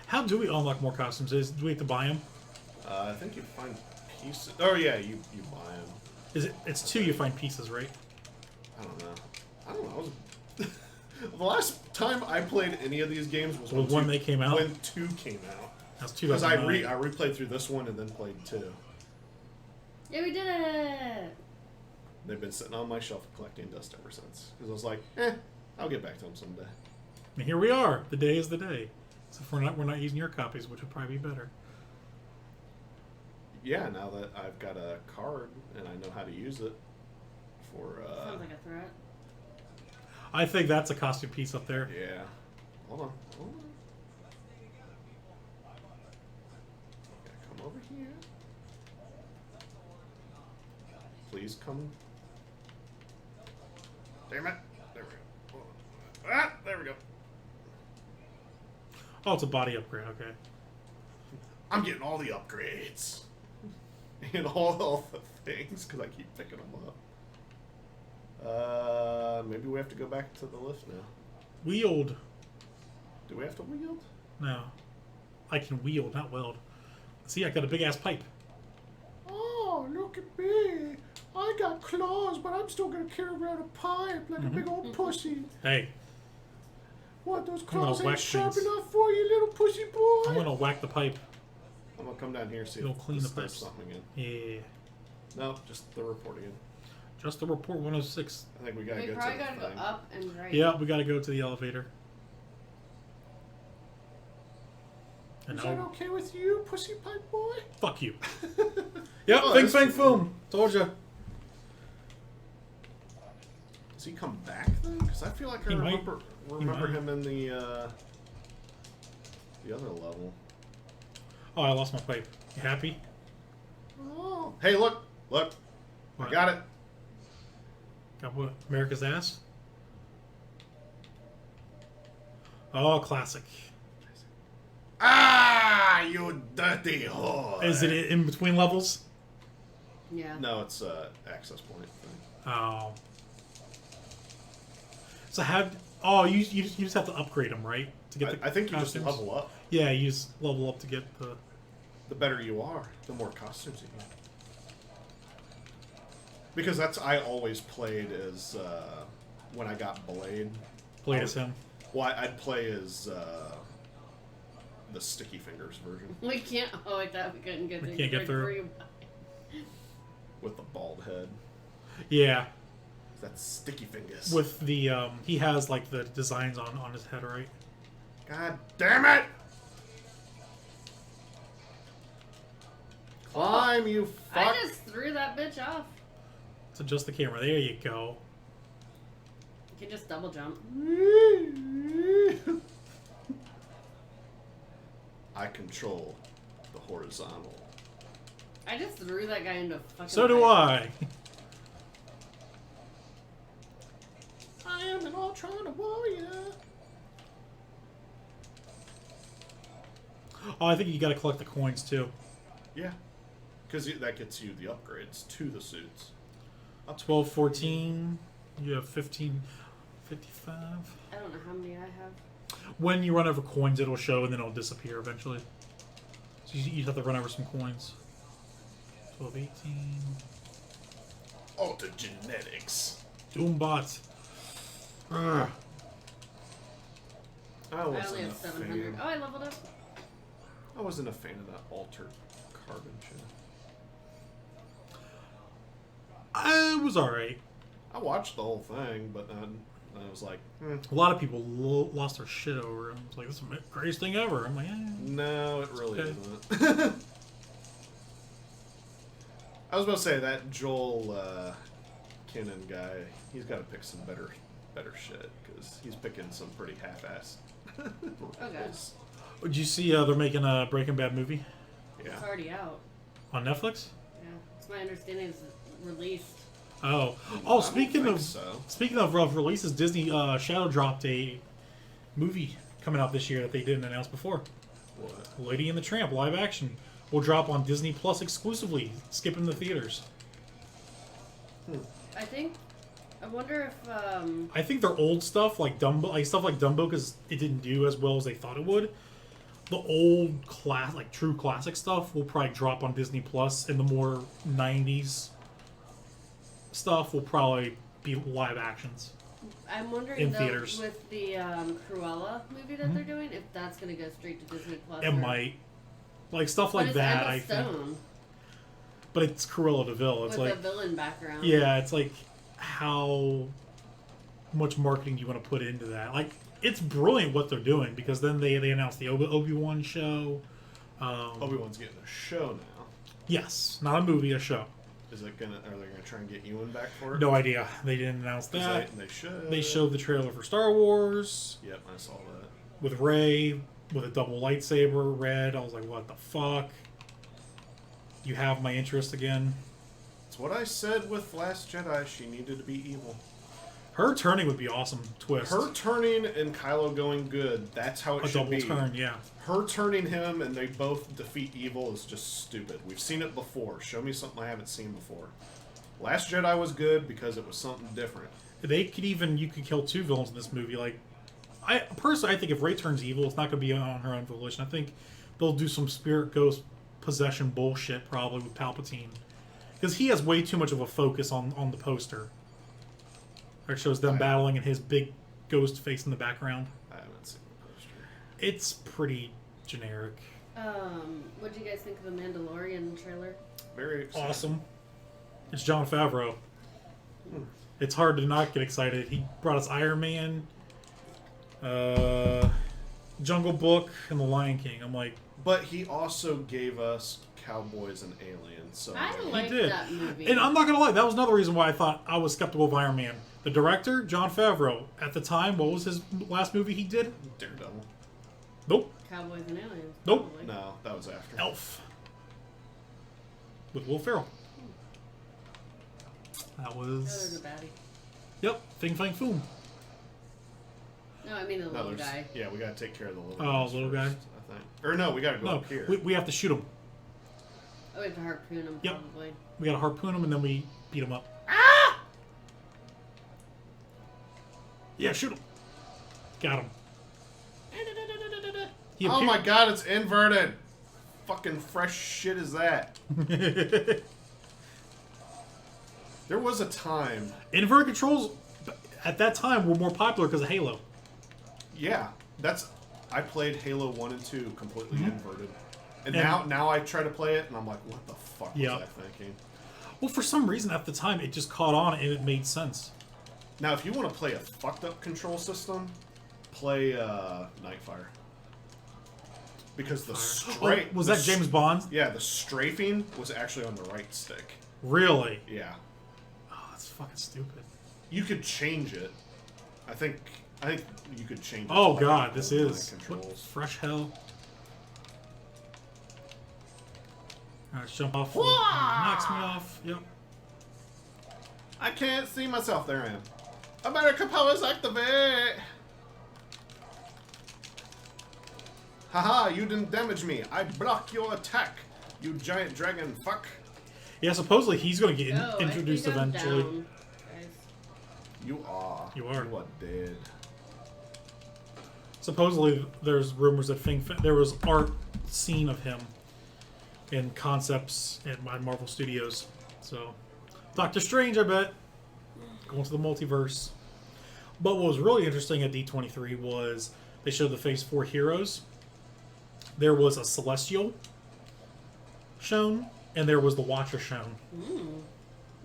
How do we unlock more costumes? Do we have to buy them? I think you find pieces... Oh, yeah, you buy them. Is it? It's 2 you find pieces, right? I don't know. The last time I played any of these games was Was when they came out? When 2 came out. That's Because I 2009. replayed through this one and then played 2. Yeah, we did it! They've been sitting on my shelf collecting dust ever since. Because I was like, I'll get back to them someday. And here we are. The day is the day. Except we're not using your copies, which would probably be better. Yeah, now that I've got a card and I know how to use it for... Sounds like a threat. I think that's a costume piece up there. Yeah. Hold on. Gotta come over here. Please come. Damn it. There we go. Ah, there we go. Oh, it's a body upgrade. Okay. I'm getting all the upgrades. And all the things, because I keep picking them up. Maybe we have to go back to the lift now. Wield. Do we have to wield? No. I can wield, not weld. See, I got a big ass pipe. Oh, look at me. I got claws, but I'm still going to carry around a pipe like a big old pussy. Hey, What, those gonna claws ain't whack sharp things. enough for you, little pussy boy? I'm gonna whack the pipe. I'm going to come down here and see It'll if clean this the does pipes. something again. Yeah. No, just the report again. Just the report 106. I think we got to We go to probably the gotta go thing. up and right. Yeah, we gotta go to the elevator. And Is that now, okay with you, pussy pipe boy? fuck you. Yep, Oh, Fing that's Fang cool. Foom. Told ya. Does he come back then? Because I feel like I He might. remember might. him in the other level. Oh, I lost my pipe. You happy? Oh, hey, look, I What? got it. Got what? America's ass? Oh, classic. Ah, you dirty whore. Is it in between levels? Yeah. No, it's access point thing. Oh. So how? Oh, you just have to upgrade them, right? To get the I think you costumes? just level up. Yeah, you just level up to get the. The better you are, the more costumes you get. Because I always played as when I got Blade. Blade as him. Well, I'd play as the Sticky Fingers version We can't. Oh, I thought we couldn't get We through. can't get through. with the bald head. Yeah. That's sticky fingers. With the he has like the designs on his head, right? God damn it! Climb, you fuck! I just threw that bitch off. So adjust the camera. There you go. You can just double jump. I control the horizontal. I just threw that guy into fucking. So do I. I am an Ultron warrior. Oh, I think you got to collect the coins too. Yeah, because that gets you the upgrades to the suits. 12, 14. You have 15, 55. I don't know how many I have. When you run over coins, it'll show and then it'll disappear eventually. So you have to run over some coins. 12, 18. Alter genetics. Doombot. Ugh. I I only wasn't a have 700. fan. Oh, I leveled up. I wasn't a fan of that altered carbon shit. It was alright. I watched the whole thing, but then I was like, A lot of people lost their shit over it. It's like, this is the greatest thing ever. I'm like, no, it really okay. isn't. I was about to say that Joel Kinnan guy, he's got to pick some better shit because he's picking some pretty half-assed. roles. Did you see they're making a Breaking Bad movie Yeah. It's already out. on Netflix? Yeah, it's my understanding it's released. Oh, I speaking don't of think so. speaking of releases, Disney shadow dropped a movie coming out this year that they didn't announce before. What? Lady and the Tramp live action will drop on Disney Plus exclusively, skipping the theaters. I wonder if I think their old stuff like Dumbo, because it didn't do as well as they thought it would. The old true classic stuff will probably drop on Disney Plus, and the more '90s stuff will probably be live actions. I'm wondering in though, theaters. with the Cruella movie that they're doing, if that's gonna go straight to Disney Plus. It might, like stuff But like it's that. Emma I think, Stone but it's Cruella de Vil. It's with like a villain background. yeah, it's like how much marketing you want to put into that. Like, it's brilliant what they're doing because then they announced the Obi-Wan show. Obi-Wan's getting a show now. Yes, not a movie, a show. Are they gonna try and get Ewan back for it? No idea. They didn't announce 'Cause that. They should. They showed the trailer for Star Wars Yep, I saw that. with Rey with a double lightsaber, red. I was like, what the fuck? You have my interest again. It's what I said with Last Jedi. She needed to be evil. Her turning would be awesome. Twist. Her turning and Kylo going good. That's how it a should double be. turn, yeah. Her turning him and they both defeat evil is just stupid. We've seen it before. Show me something I haven't seen before. Last Jedi was good because it was something different. You could kill two villains in this movie. Like, I think if Rey turns evil, it's not going to be on her own volition. I think they'll do some spirit ghost possession bullshit probably with Palpatine, because he has way too much of a focus on the poster. It shows them battling and his big ghost face in the background. I haven't seen the poster. It's pretty generic. What do you guys think of the Mandalorian trailer? Very exciting. Awesome. It's Jon Favreau. It's hard to not get excited. He brought us Iron Man, Jungle Book, and The Lion King. I'm like, But he also gave us Cowboys and Aliens. So I he like did. that movie. And I'm not gonna lie, that was another reason why I thought I was skeptical of Iron Man. The director, Jon Favreau, at the time, what was his last movie he did? Daredevil. Nope. Cowboys and Aliens. Nope. Probably. No, that was after. Elf. With Will Ferrell. That No, there's was. a baddie. Yep. Fing Fang Foom. No, I mean the No, little there's, guy. yeah, we gotta take care of the little. Oh, guys little first, guy? I think. Or no, we gotta go No, up here. we have to shoot him. Oh, we have to harpoon him Yep. probably. We gotta harpoon him and then we beat him up. Ah! Yeah, shoot him. Got him. He Oh appeared- my god, it's inverted! Fucking fresh shit is that? There was a time. Inverted controls at that time were more popular because of Halo. Yeah, I played Halo 1 and 2 completely inverted. And And- now I try to play it and I'm like, what the fuck Yeah. was I thinking? Well, for some reason at the time it just caught on and it made sense. Now, if you want to play a fucked up control system, play Nightfire. Because the straight was that James Bond? Yeah, the strafing was actually on the right stick. Really? Yeah. Oh, that's fucking stupid. You could change it. I think you could change it. Oh to god, like this old is what, controls. fresh hell. Alright, jump off. Wah! Knocks me off. Yep. I can't see myself. There I am. America powers activate! Haha, you didn't damage me. I block your attack, you giant dragon fuck. Yeah, supposedly he's going to get Oh, introduced I think I'm eventually. down, guys. You are. You are. You are dead. Supposedly there's rumors that there was art seen of him in concepts at my Marvel Studios. So, Doctor Strange, I bet, going to the multiverse. But what was really interesting at D23 was they showed the Phase 4 heroes. There was a Celestial shown, and there was the Watcher shown.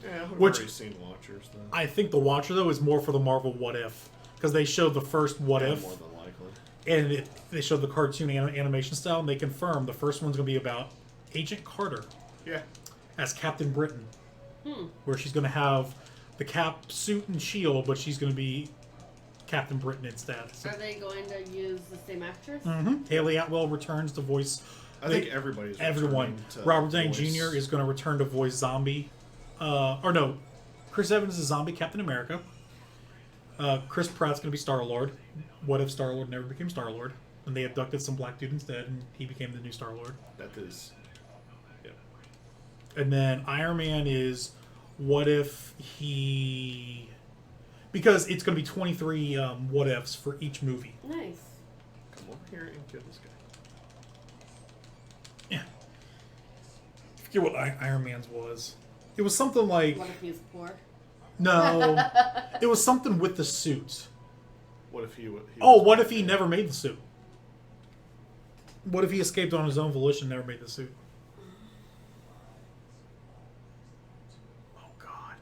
Yeah, we've Which- already seen Watchers, though. I think the Watcher, though, is more for the Marvel What If. Because they showed the first What Yeah, If, more than likely. and they showed the cartoon animation style, and they confirmed the first one's going to be about Agent Carter Yeah. as Captain Britain. Where she's going to have the cap, suit, and shield, but she's going to be Captain Britain instead. So, Are they going to use the same actress? Haley Atwell returns to voice I think everybody's everyone. returning to Robert Downey voice. Jr. is going to return to voice Zombie. Or no, Chris Evans is Zombie Captain America. Chris Pratt's going to be Star-Lord. What if Star-Lord never became Star-Lord? And they abducted some black dude instead, and he became the new Star-Lord. That is. Yeah. And then Iron Man is what if he... Because it's going to be 23 what ifs for each movie. Nice. Come over here and kill this guy. Yeah. I forget what Iron Man's was. It was something like... What if he's poor? No. It was something with the suit. What if he What if he never made the suit? What if he escaped on his own volition and never made the suit? Oh, God.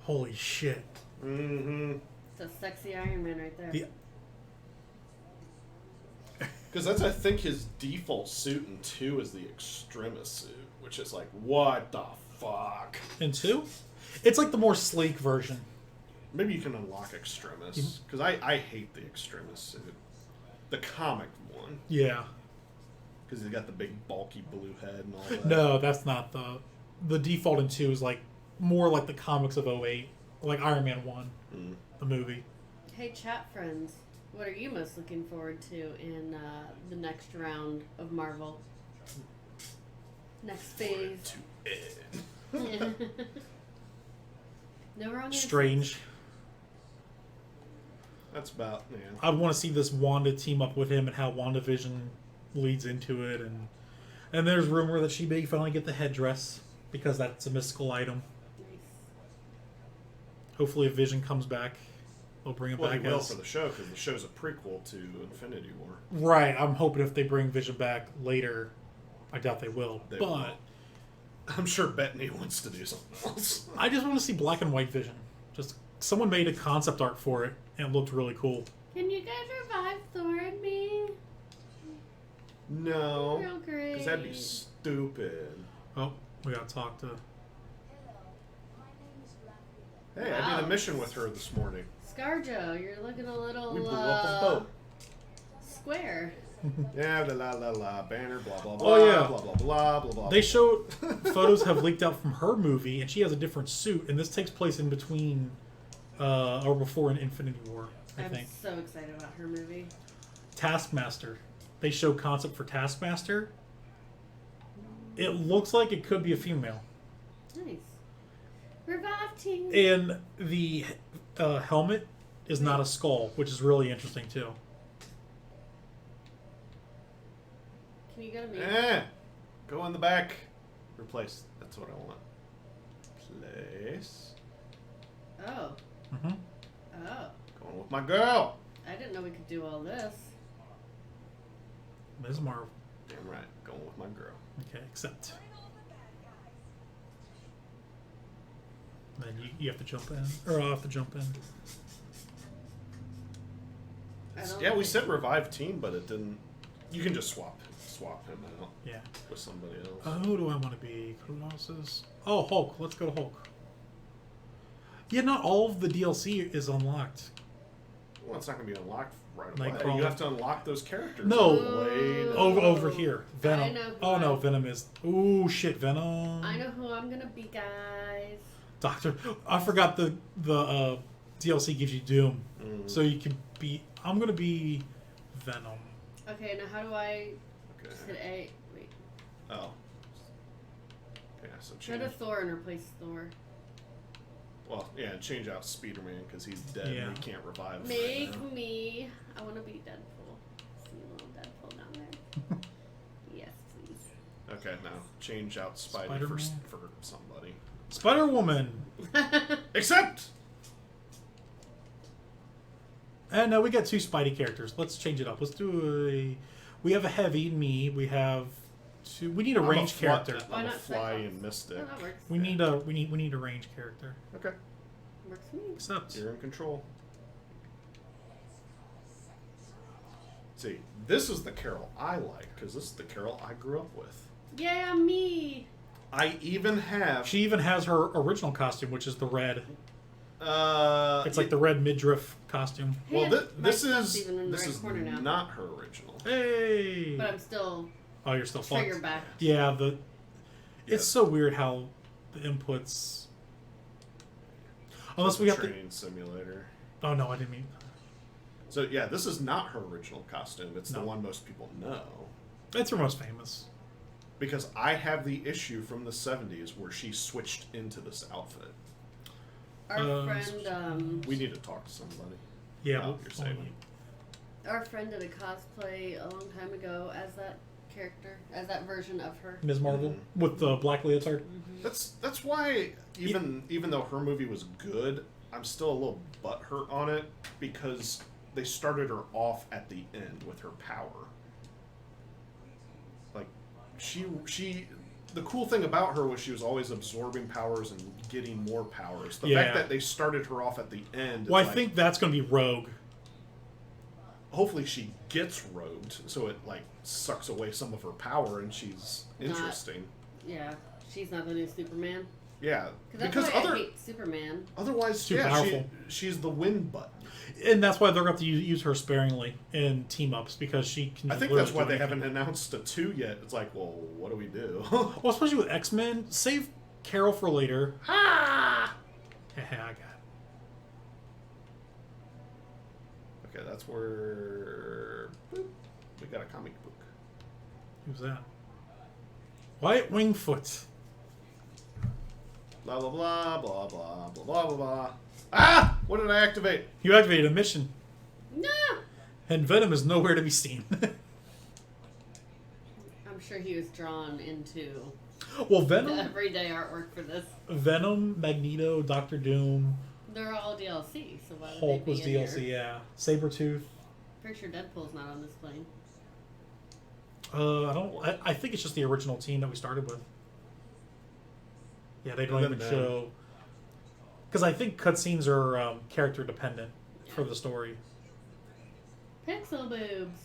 Holy shit. Mm-hmm. It's a sexy Iron Man right there. The, Because that's, I think, his default suit in 2 is the Extremis suit, which is like, what the fuck? in 2? It's like the more sleek version. Maybe you can unlock Extremis. Because I hate the Extremis suit. The comic one. Yeah. Because he's got the big bulky blue head and all that. No, that's not the default in 2 is like more like the comics of '08, like Iron Man 1, the movie. Hey, chat friends. What are you most looking forward to in the next round of Marvel? Next phase. No wrong answer. Strange. That's about, yeah. I want to see this Wanda team up with him and how WandaVision leads into it, and there's rumor that she may finally get the headdress because that's a mystical item. Nice. Hopefully, if Vision comes back, they'll bring it Well, back he will as for the show, because the show's a prequel to Infinity War. right. I'm hoping if they bring Vision back later, I doubt they will, They but will. I'm sure Bettany wants to do something else. I just want to see black and white Vision. Just someone made a concept art for it, and it looked really cool. Can you guys revive Thor and me? No. Real great. Because that'd be stupid. Oh, we gotta talk to. Hey, I did a mission with her this morning. Scarjo, you're looking a little We blew up a boat. square. Yeah, la la la, banner, blah blah blah, Oh, yeah. blah blah blah blah blah. They showed photos have leaked out from her movie, and she has a different suit, and this takes place in between, or before an Infinity War, I I'm think. so excited about her movie. Taskmaster. They showed concept for Taskmaster. It looks like it could be a female, Nice. Revive team. and the helmet is not a skull, which is really interesting too. Can you go to me? Go in the back. Replace. That's what I want. Place. Oh. Mm-hmm. Oh. Going with my girl. I didn't know we could do all this. Ms. Marvel. Damn right. Going with my girl. Okay, accept. And then you have to jump in, or I'll have to jump in. Yeah, we said revive team, but it didn't. You can just swap him out Yeah. with somebody else. Who do I want to be? Colossus. Oh, Hulk. Let's go to Hulk. Yeah, not all of the DLC is unlocked. Well, it's not going to be unlocked right away. Nightcrawler. You have to unlock those characters. No. Blade. Over here. Venom. I know who Oh no, I- Venom is. Ooh, shit, Venom. I know who I'm gonna be, guys. Doctor. I forgot the DLC gives you Doom, so you can be. I'm gonna be Venom. Okay, now how do I Okay. just hit A? Wait. Oh. Yeah, so Go change. to Thor and replace Thor. Well, yeah, change out Spider-Man because he's dead Yeah. and he can't revive him Make right now. me. I want to be Deadpool. See a little Deadpool down there. Yes, please. Okay, now change out Spidey Spider-Man? for somebody. Spider-Woman. Except! And now we got 2 Spidey characters. Let's change it up. Let's do a. We have a heavy me. We have 2. We need a ranged character. Why I'm a not fly Cyclops? and Mystic. Oh, that works. We need a ranged character. Okay, Works for me. Except you're in control. See, this is the Carol I like, because this is the Carol I grew up with. Yeah, me. I even have... she even has her original costume, which is the red. It's like yeah, the red midriff costume. Well, Hey, this my stuff's is even in the this right is corner now. not her original. Hey. But I'm still Oh, you're still trigger fucked. back. Yeah, it's Yeah. so weird how the inputs. Unless we have to. Training simulator. Oh no, I didn't mean. So yeah, this is not her original costume. It's the No. one most people know. It's her most famous. Because I have the issue from the 70s where she switched into this outfit. Our friend, We need to talk to somebody. Yeah, Oh, we'll- you're saving. our friend did a cosplay a long time ago as that character, as that version of her. Ms. Marvel with the black leotard. That's why even though her movie was good, I'm still a little butthurt on it because they started her off at the end with her power. Like she the cool thing about her was she was always absorbing powers and getting more powers. The fact Yeah. that they started her off at the end. Well, I it's like, think that's going to be Rogue. hopefully she gets rogued, so it like sucks away some of her power and she's interesting. Yeah, she's not the new Superman. Yeah, That's because why I hate Superman. otherwise, Too yeah, powerful. she's the win button. And that's why they're going to have to use her sparingly in team ups because she can. I think literally that's why do they anything. haven't announced a 2 yet. It's like, well, what do we do? Well, especially with X-Men, save Carol for later. Ah! Yeah, I got it. Okay, that's where boop, we got a comic book. Who's that? Wyatt Wingfoot. Blah blah blah blah blah blah blah blah blah. Ah! What did I activate? You activated a mission, No! and Venom is nowhere to be seen. I'm sure he was drawn into Well, the Venom, everyday artwork for this. Venom, Magneto, Doctor Doom, They're all DLC, so why would Hulk they be was in DLC, here? yeah. Sabretooth. Pretty sure Deadpool's not on this plane. I think it's just the original team that we started with. Yeah, they don't And even then show. Because I think cutscenes are character dependent for the story. Pixel boobs.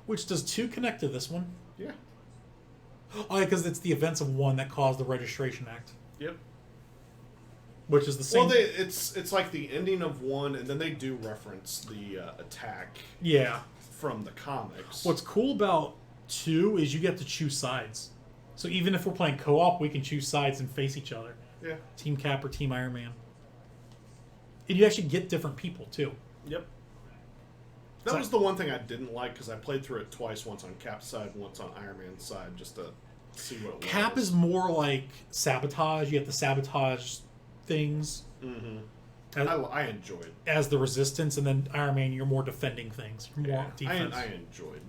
Which does 2 connect to this one? Yeah. Oh, yeah, because it's the events of 1 that caused the Registration Act, Yep. which is the same. Well, it's like the ending of 1, and then they do reference the attack Yeah. from the comics. What's cool about 2 is you get to choose sides. So even if we're playing co-op, we can choose sides and face each other. Yeah. Team Cap or Team Iron Man. And you actually get different people, too. Yep. That was the one thing I didn't like because I played through it twice, once on Cap's side, once on Iron Man's side, just to see what it was. Cap is more like sabotage. You have to sabotage things Mm-hmm. I enjoyed. as the resistance, and then Iron Man, you're more defending things. You're more defense. I enjoyed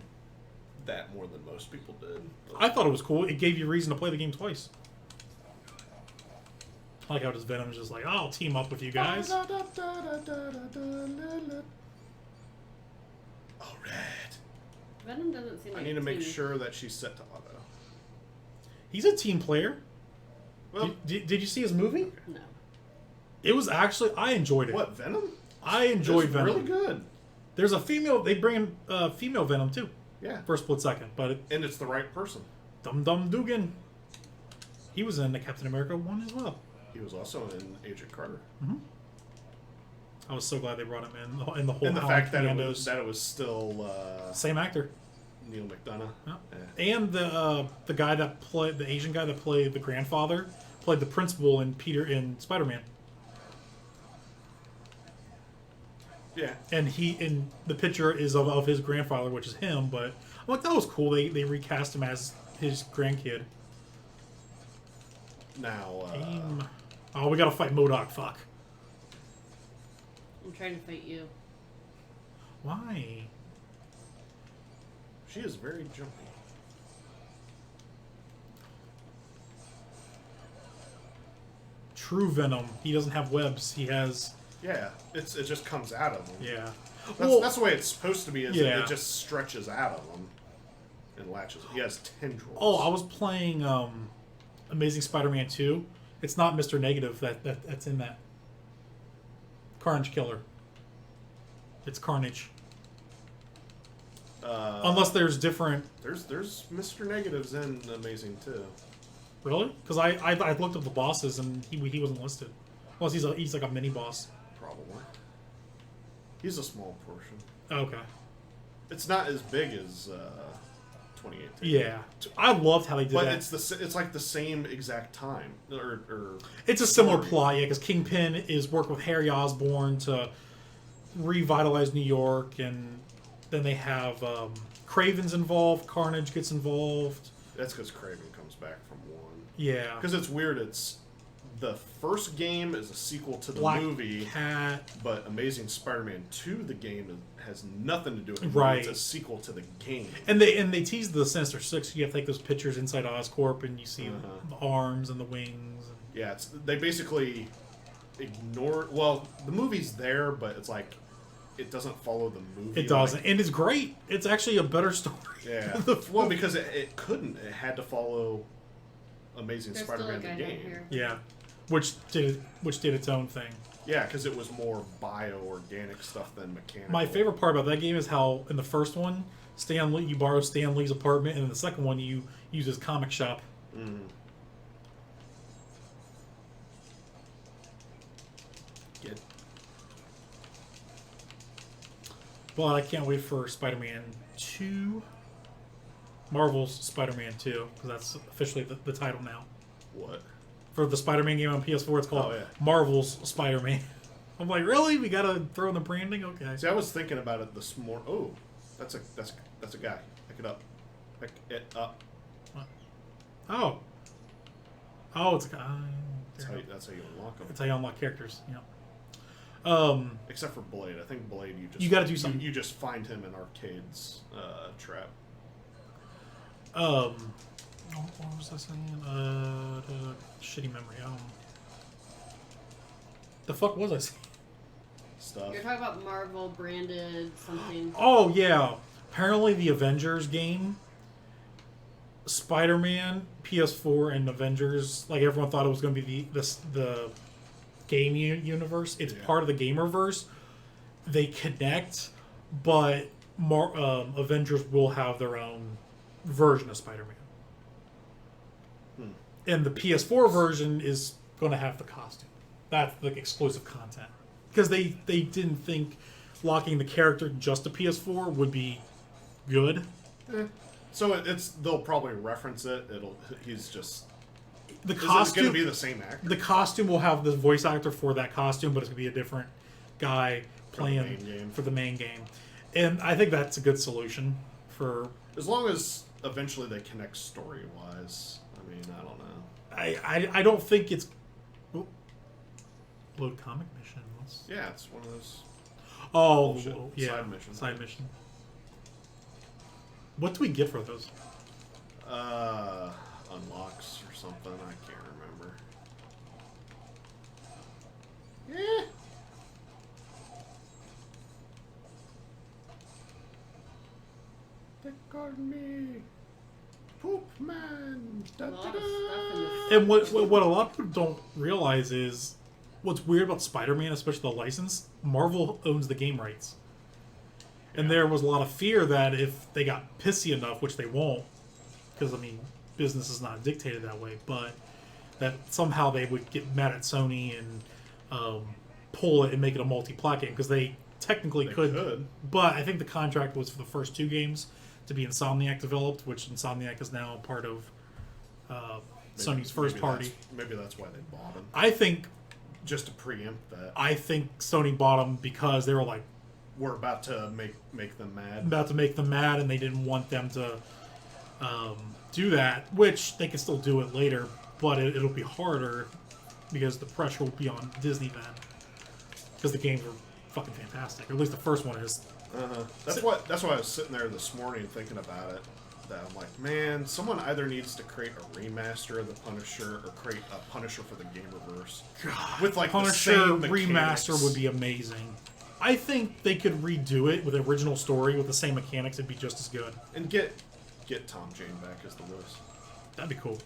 that more than most people did. I thought it was cool. It gave you reason to play the game twice. I like how just Venom is just like, I'll team up with you guys. All right. Venom doesn't seem like I need to make team. sure that she's set to auto. He's a team player. Well, Did you see his movie? No. It was actually I enjoyed it. what, Venom? I enjoyed It's Venom. really good. There's a female. They bring in female Venom too Yeah. for a split second, but And it's the right person. Dum Dum Dugan. He was in the Captain America one as well. He was also in Agent Carter. I was so glad they brought him in the whole. And the Howard fact that Commandos. it was still Same actor. Neil McDonough. Yeah. And the guy that played the Asian guy that played the grandfather played the principal in Spider-Man. Yeah. And the picture is of his grandfather, which is him. But I'm like, that was cool. They recast him as his grandkid. Now, Oh, we gotta fight MODOK. Fuck. I'm trying to fight you. Why? she is very jumpy. True Venom. He doesn't have webs. He has. Yeah, it just comes out of him. Yeah. That's the way it's supposed to be. Is Yeah. it just stretches out of him and latches. He has tendrils. Oh, I was playing Amazing Spider-Man 2. It's not Mr. Negative that's in that. Carnage Killer. It's Carnage. Unless there's different. There's Mr. Negatives in Amazing too. Really? Because I looked up the bosses and he wasn't listed. Well, he's like a mini boss. Probably. He's a small portion. Okay. It's not as big as 2018. Yeah, I loved how they did But that. it's like the same exact time or It's a similar story. plot, yeah, because Kingpin is working with Harry Osborn to revitalize New York, and then they have Kraven's involved, Carnage gets involved. That's because Kraven comes back from one. Yeah. Because it's weird. It's the first game is a sequel to the Black movie, Cat. but Amazing Spider-Man 2, the game, has nothing to do with the movie. Right. It's a sequel to the game. And they tease the Sinister Six. You have to take those pictures inside Oscorp, and you see the arms and the wings. Yeah, they basically ignore. Well, the movie's there, but it's like it doesn't follow the movie. It doesn't, and it's great. It's actually a better story. Yeah. The- Well, because it couldn't. It had to follow Amazing There's still Spider-Man a guy the down game. here. Yeah, which did its own thing. Yeah, because it was more bio-organic stuff than mechanical. My favorite part about that game is how in the first one, you borrow Stan Lee's apartment, and in the second one, you use his comic shop. Mm. Get But I can't wait for Spider-Man 2. Marvel's Spider-Man 2, because that's officially the title now. what? For the Spider-Man game on PS4, it's called Oh, yeah. Marvel's Spider-Man. I'm like, really? We gotta throw in the branding? Okay. See, I was thinking about it this morning. Oh, that's a guy. Pick it up. Pick it up. Oh. Oh, it's a guy. That's how you unlock them. That's how you unlock characters. Yeah. Except for Blade. I think Blade, You gotta do something. You just find him in arcades trap. What was I saying? Shitty memory. The fuck was I saying? Stuff. You're talking about Marvel branded something. Oh yeah. Apparently, the Avengers game, Spider-Man, PS4, and Avengers. Like everyone thought it was going to be the game universe. It's part of the Gamerverse. They connect, but Avengers will have their own version of Spider-Man. And the PS4 version is going to have the costume. That's the exclusive content. Because they didn't think locking the character just to PS4 would be good. So they'll probably reference it. He's just The Is it costume going to be the same actor? The costume will have the voice actor for that costume, but it's going to be a different guy playing main game. for the main game. And I think that's a good solution for. As long as eventually they connect story-wise. I mean, I don't know. I don't think it's. Oh, load comic mission. Yeah, it's one of those. Oh, Bullshit. yeah. Side mission. Side mission. What do we get for those? Unlocks or something. I can't remember. Yeah. Pick on me. Poop man. A lot of stuff in this. And what a lot of people don't realize is what's weird about Spider-Man, especially the license. Marvel owns the game rights, and there was a lot of fear that if they got pissy enough, which they won't, because I mean, business is not dictated that way, but that somehow they would get mad at Sony and pull it and make it a multi-plat game because they technically could. But I think the contract was for the first 2 games to be Insomniac developed, which Insomniac is now part of Sony's first party. Maybe that's why they bought them. I think, just to preempt that. I think Sony bought them because they were like, we're about to make them mad. About to make them mad, and they didn't want them to do that, which they can still do it later, but it'll be harder because the pressure will be on Disney then. Because the games are fucking fantastic. Or at least the first one is. That's why I was sitting there this morning thinking about it. That I'm like, man, someone either needs to create a remaster of the Punisher or create a Punisher for the Gamerverse. God, with like Punisher the same remaster mechanics. would be amazing. I think they could redo it with the original story with the same mechanics. It'd be just as good. And get Tom Jane back as the Lewis. That'd be cool.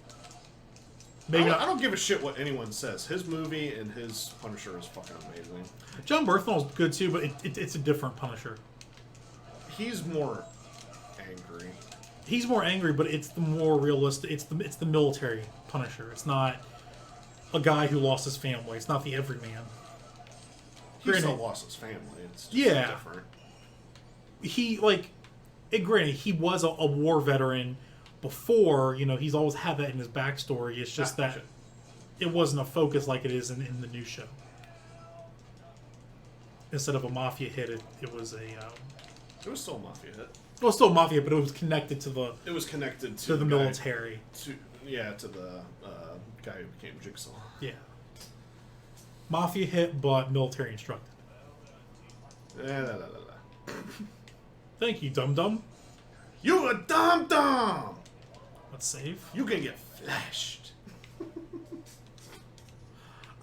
I don't give a shit what anyone says. His movie and his Punisher is fucking amazing. John Berthold's good too, but it's a different Punisher. He's more angry. He's more angry, but it's the more realistic. It's the military Punisher. It's not a guy who lost his family. It's not the everyman. He still lost his family. It's just different. Granted, he was a war veteran before. You know, he's always had that in his backstory. It's just that it wasn't a focus like it is in the new show. Instead of a mafia hit, it was a. It was still a mafia hit. Well, still mafia, but it was connected to the. It was connected to the military. To the guy who became Jigsaw. Yeah. Mafia hit, but military instructed. Thank you, dum dum. You a dum dum. Let's save. You can get flashed.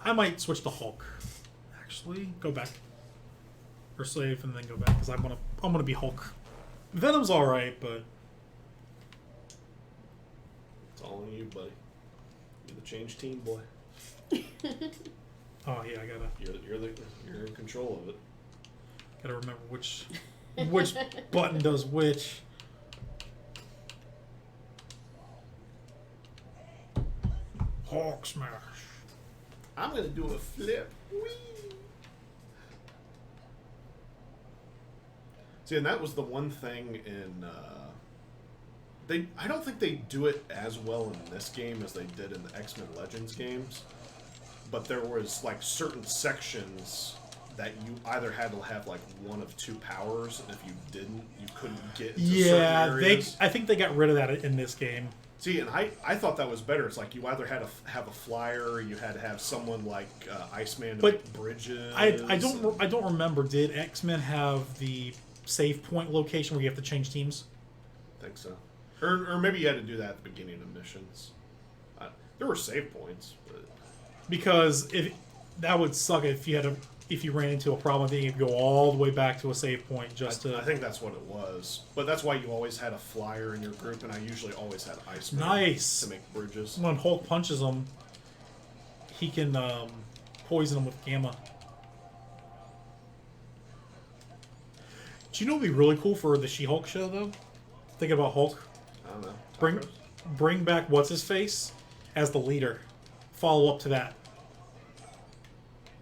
I might switch to Hulk. Actually, go back or save and then go back because I'm gonna be Hulk. Venom's all right, but it's all on you, buddy. You're the change team boy. Oh yeah, I gotta. You're in control of it. Gotta remember which button does which. Hulk smash. I'm gonna do a flip. Whee! See, and that was the one thing in. I don't think they do it as well in this game as they did in the X-Men Legends games. But there was like certain sections that you either had to have like one of 2 powers, and if you didn't, you couldn't get into certain areas. I think they got rid of that in this game. See, and I thought that was better. It's like you either had to have a flyer, or you had to have someone like Iceman to make bridges. I don't remember. Did X-Men have the save point location where you have to change teams? I think so. Or maybe you had to do that at the beginning of missions. There were save points, but because that would suck if you ran into a problem, then you'd go all the way back to a save point just to. I think that's what it was, but that's why you always had a flyer in your group, and I usually always had Iceman. Nice. To make bridges. When Hulk punches him, he can poison him with gamma. Do you know what would be really cool for the She-Hulk show though? Thinking about Hulk. I don't know. Bring back what's his face as the leader. Follow up to that.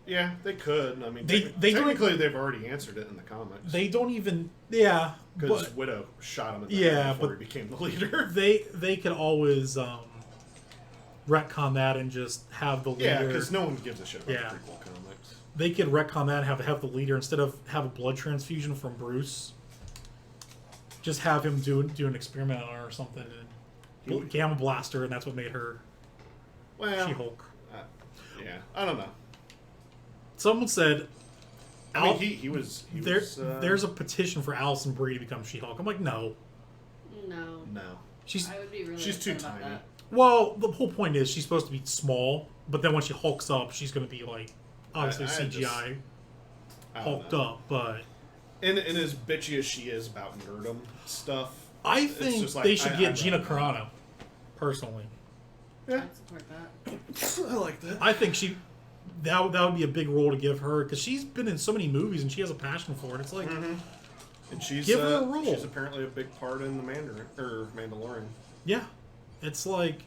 Yeah, they could. I mean, they technically they've already answered it in the comics. They don't even. Yeah, because Widow shot him in the head before he became the leader. They could always retcon that and just have the leader. Yeah, because no one gives a shit about the prequel comics. They could retcon that and have the leader instead of have a blood transfusion from Bruce. Just have him do an experiment on her or something, and gamma blaster, and that's what made her She-Hulk. Yeah, I don't know. Someone said, I mean, he was. There's a petition for Alison Brie to become She-Hulk. I'm like, no. I would be really she's too upset about tiny. that. Well, the whole point is she's supposed to be small, but then when she hulks up, she's going to be like obviously CGI hulked up, but. And as bitchy as she is about nerdum stuff, I think they should get Gina Carano. personally. Yeah, I'd support that. I like that. I think that would be a big role to give her because she's been in so many movies and she has a passion for it. It's like And she's give her a role. She's apparently a big part in the Mandalorian. Yeah, it's like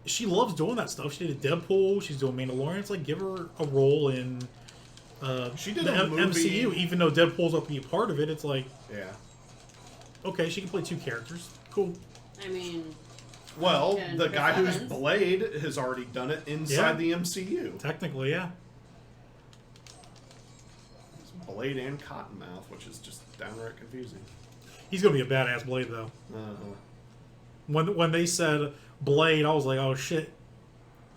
she loves doing that stuff. She did Deadpool. She's doing Mandalorian. It's like give her a role in She did the a movie. MCU. Even though Deadpool's up to be a part of it, it's like Yeah. okay, she can play 2 characters. Cool. I mean, Well, And the Chris guy who's Evans. Blade has already done it inside the MCU. Technically, yeah. It's Blade and Cottonmouth, which is just downright confusing. He's gonna be a badass Blade though. Uh-huh. When they said Blade, I was like, oh shit.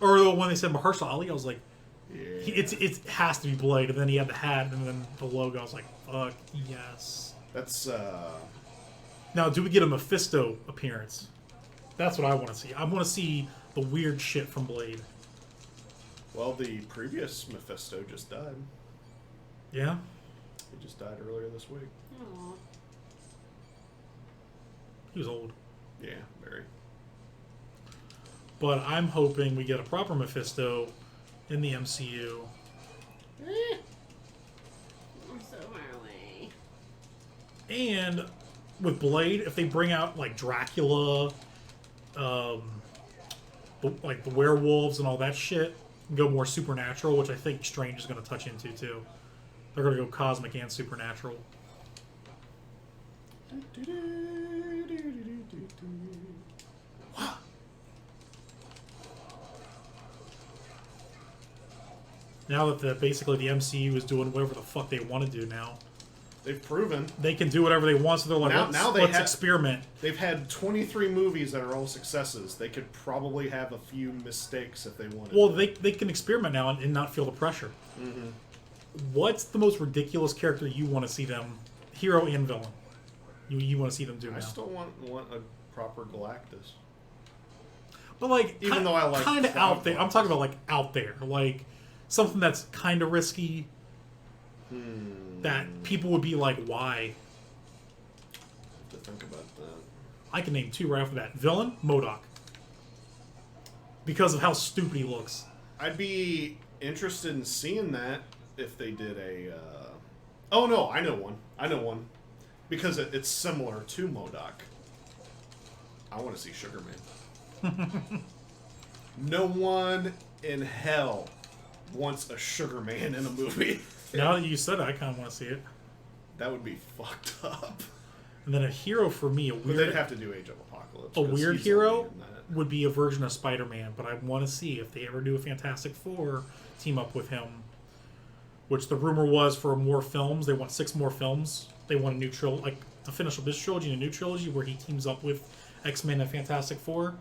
Or when they said Mahershala Ali, I was like, Yeah. it has to be Blade. And then he had the hat and then the logo. I was like, fuck yes. That's Now, do we get a Mephisto appearance? That's what I want to see. I want to see the weird shit from Blade. well, the previous Mephisto just died. Yeah? He just died earlier this week. aw. He was old. Yeah, very. But I'm hoping we get a proper Mephisto in the MCU. I'm so far away. And with Blade, if they bring out like Dracula, like the werewolves and all that shit, and go more supernatural, which I think Strange is going to touch into too. They're going to go cosmic and supernatural. Now that basically the MCU is doing whatever the fuck they want to do now, They've proven. they can do whatever they want. So they're like, let's experiment. They've had 23 movies that are all successes. They could probably have a few mistakes if they wanted. Well, to. they can experiment now and not feel the pressure. What's the most ridiculous character you want to see them, hero and villain? You want to see them do now? I still want a proper Galactus. But like, Even though I like kind of Cloud out there. I'm Galactus. talking about like out there, like something that's kind of risky. That people would be like, why? To think about that. I can name 2 right off the bat. Villain, MODOK. Because of how stupid he looks. I'd be interested in seeing that if they did a. Oh no, I know one. I know one, because it's similar to MODOK. I want to see Sugar Man. No one in hell wants a Sugar Man in a movie. Now that you said it, I kind of want to see it. That would be fucked up. And then a hero for me, But they'd have to do Age of Apocalypse. a 'cause weird he's hero only in that. would be a version of Spider-Man, but I want to see if they ever do a Fantastic Four team up with him. Which the rumor was for more films. They want 6 more films. They want a new trilogy, like to finish up this trilogy and a new trilogy where he teams up with X-Men and Fantastic Four.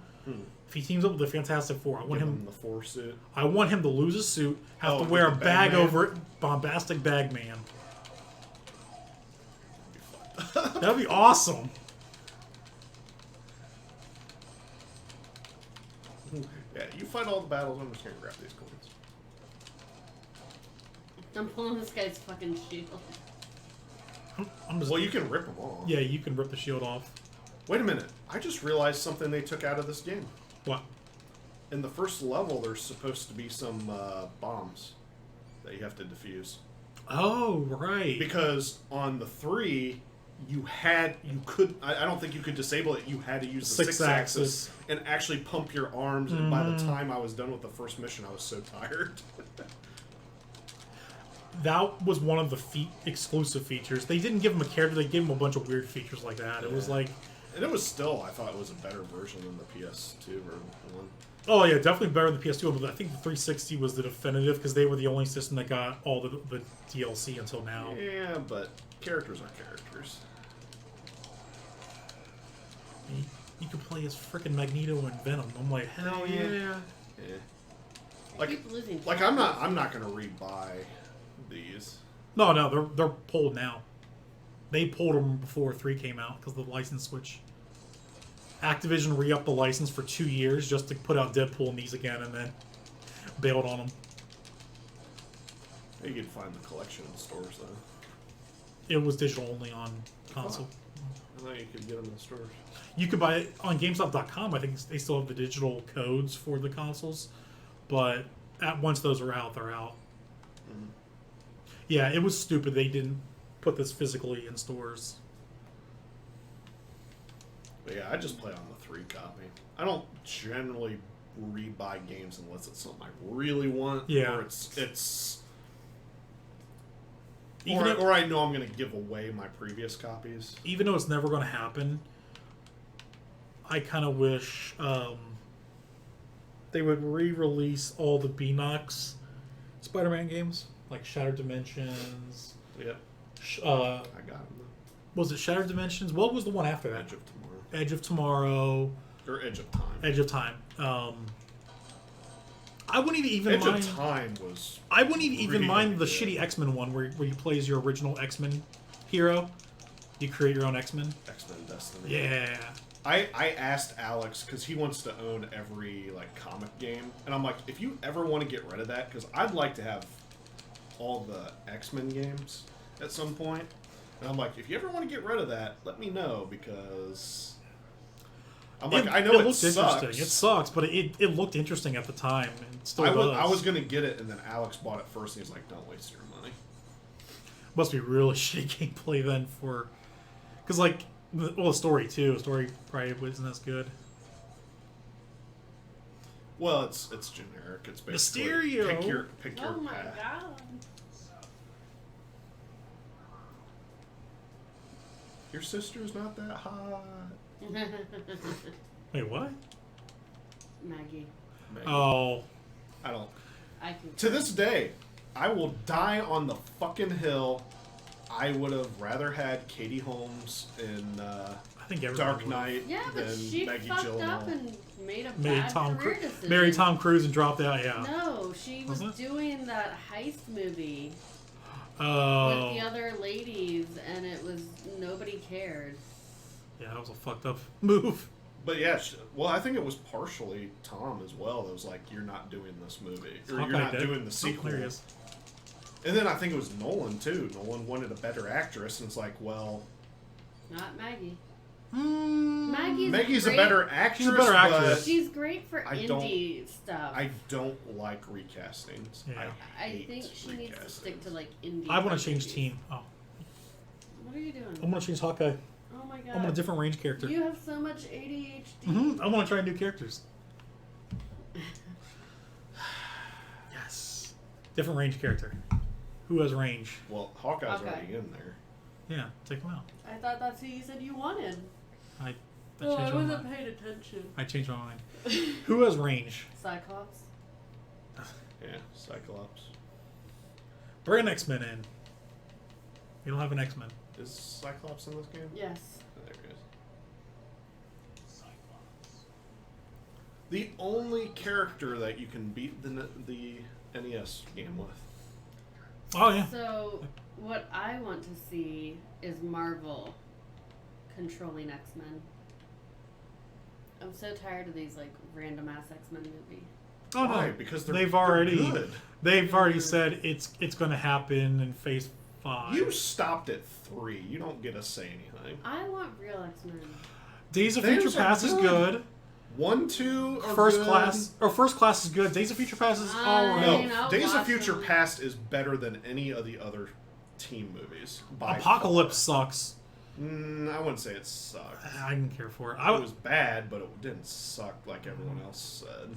If he teams up with the Fantastic Four, I want Give him. him the 4 suit. I want him to lose his suit, have Oh, to wear a with the bag Bag Man? over it, bombastic bag man. That'd be awesome. Yeah, you fight all the battles. I'm just gonna grab these coins. I'm pulling this guy's fucking shield. I'm just, Well, you can rip them off. yeah, you can rip the shield off. Wait a minute. I just realized something they took out of this game. What? In the first level, there's supposed to be some bombs that you have to defuse. Oh, right. Because on the 3, I don't think you could disable it. You had to use the 6-axis and actually pump your arms. And by the time I was done with the first mission, I was so tired. That was one of the exclusive features. They didn't give him a character. They gave him a bunch of weird features like that. It was Yeah. like, And it was still, I thought it was a better version than the PS2 one. oh yeah, definitely better than the PS2. But I think the 360 was the definitive because they were the only system that got all the DLC until now. Yeah, but characters are characters. You could play as freaking Magneto and Venom. I'm like, hell yeah. Yeah. I keep losing Like I'm not gonna rebuy these. No, they're pulled now. They pulled them before 3 came out because of the license switch. Activision re-upped the license for 2 years just to put out Deadpool and these again, and then bailed on them. You can find the collection in stores though. It was digital only on console. Oh, thought you could get them in the stores. You could buy it on GameStop.com. I think they still have the digital codes for the consoles, but once those are out, they're out. Mm. Yeah, it was stupid they didn't put this physically in stores. But yeah, I just play on the 3 copy. I don't generally rebuy games unless it's something I really want. Yeah. Or it's Even or I know I'm going to give away my previous copies. Even though it's never going to happen, I kind of wish they would re-release all the Beanox Spider-Man games, like Shattered Dimensions. Yep. I I got them. Was it Shattered Dimensions? What was the one after that? Edge of Tomorrow. Edge of Tomorrow. Or Edge of Time. Edge of Time. I wouldn't even Edge mind. of Time was. I wouldn't even really mind the good. shitty X-Men one where you play as your original X-Men hero. You create your own X-Men. X-Men Destiny. Yeah. I asked Alex because he wants to own every like comic game, and I'm like, if you ever want to get rid of that, because I'd like to have all the X-Men games at some point, and I'm like, if you ever want to get rid of that, let me know because I'm like, I know it looked sucks. interesting. It sucks, but it looked interesting at the time, and it still does. I was gonna get it, and then Alex bought it first, and he's like, don't waste your money. Must be really shitty gameplay then for, because like, the story too. Story probably wasn't as good. Well, it's generic. It's basically Mysterio. pick your Oh my path. god. Your sister's not that hot. Wait, what? Maggie. Maybe. Oh, I don't. I can. To this day, I will die on the fucking hill. I would have rather had Katie Holmes in I think everyone Dark would. Knight Yeah, but than she Maggie fucked Gyllenhaal. up and made a Married bad Tom career Cruise. decision. Married Tom Cruise and dropped out. Yeah. No, she was Was it? doing that heist movie Oh. with the other ladies, and it was nobody cared. Yeah, that was a fucked up move. But yeah, well, I think it was partially Tom as well. That was like, you're not doing this movie, or Hawkeye you're not did. doing the sequel. There he is. And then I think it was Nolan too. Nolan wanted a better actress, and it's like, well, Not Maggie. Mm, Maggie's great. a better actress. She's a better actress. But She's great for I indie stuff. I don't like recastings. Yeah. I hate think she needs to stick to recastings. like indie. I want to movies. change team. Oh, What are you doing? I want to change Hawkeye. Oh my god. I want a different range character. You have so much ADHD. I want to try new characters. Yes. Different range character. Who has range? Well, Hawkeye's Okay. already in there. Yeah, take him out. I thought that's who you said you wanted. I Oh, I changed my wasn't mind. paying attention. I changed my mind. Who has range? Cyclops. Yeah, Cyclops. Bring an X-Men in. You don't have an X-Men. Is Cyclops in this game? Yes. Oh, there he is. The only character that you can beat the NES game with. Oh yeah. So, what I want to see is Marvel controlling X-Men. I'm so tired of these like random ass X-Men movies. Oh Why? no. Because They've they're already good. said it's going to happen in Phase 5. You stopped at 3. You don't get to say anything. I want real X-Men. Days of Those Future are Past is good. good. 1, 2 are First good. Class is good. Days of Future Past is I alright. mean, No, I'll Days of watch Future them. Past is better than any of the other team movies. By Apocalypse sucks. far. I wouldn't say it sucked. I didn't care for it. It was bad, but it didn't suck like everyone else said.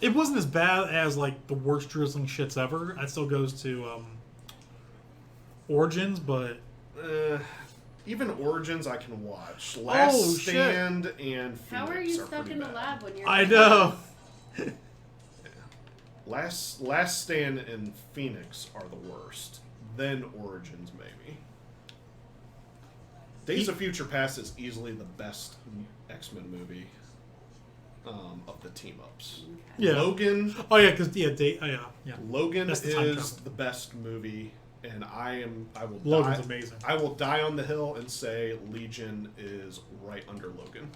It wasn't as bad as like the worst drizzling shits ever. That still goes to Origins, but Even Origins I can watch. Last Oh, shit. Stand and Phoenix How are you stuck pretty in the bad. lab when you're? I know. Last Stand and Phoenix are the worst. Then Origins, maybe. Days of Future Past is easily the best X-Men movie of the team-ups. Yeah. Logan Oh yeah, because yeah. Logan That's the time is travel. the best movie, and I will Logan's die. amazing. I will die on the hill and say Legion is right under Logan.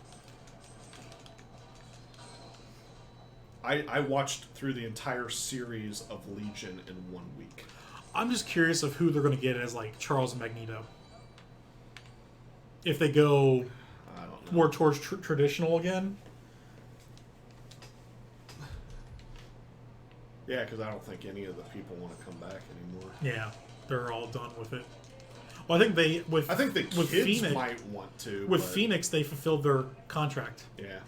I watched through the entire series of Legion in 1 week. I'm just curious of who they're going to get as like Charles Magneto. if they go I don't know. more towards traditional again. Yeah, because I don't think any of the people want to come back anymore. Yeah, they're all done with it. Well, I think they I think the with kids Phoenix, might want to. with but, Phoenix they fulfilled their contract. Yeah.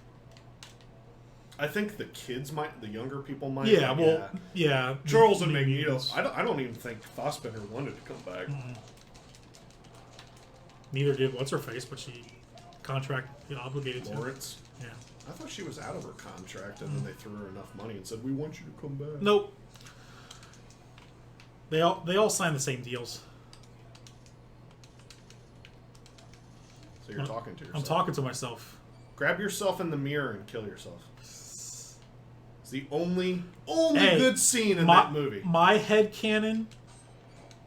I think the kids might, the younger people might. Yeah, but well, yeah. Charles and the Magneto. mutants. I don't even think Fassbender wanted to come back. Neither did what's her face, but she contract obligated to. Lawrence. Yeah. I thought she was out of her contract, and then they threw her enough money and said, "We want you to come back." Nope. They all signed the same deals. So you're talking to yourself. I'm talking to myself. Grab yourself in the mirror and kill yourself. It's the only Hey, good scene in that movie. My headcanon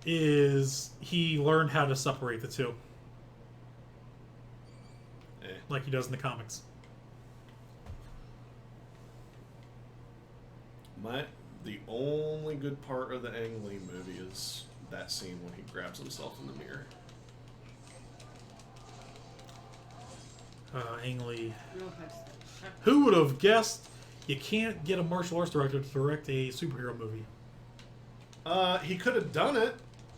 is he learned how to separate the two. Like he does in the comics. The only good part of the Ang Lee movie is that scene when he grabs himself in the mirror. Ang Lee. Real quick. Who would have guessed you can't get a martial arts director to direct a superhero movie? He could have done it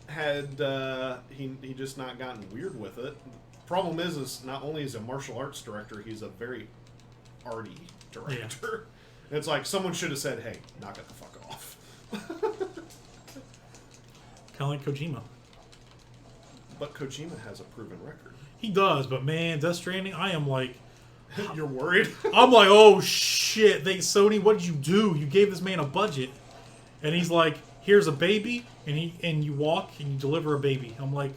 had he just not gotten weird with it. Problem is not only is he a martial arts director, he's a very arty director. And it's like someone should have said, "Hey, knock it the fuck off." Kind of like Kojima. But Kojima has a proven record. He does, but man, Death Stranding, I am like, You're worried? I'm like, oh shit, Sony, what did you do? You gave this man a budget, and he's like, here's a baby, and you walk and you deliver a baby. I'm like,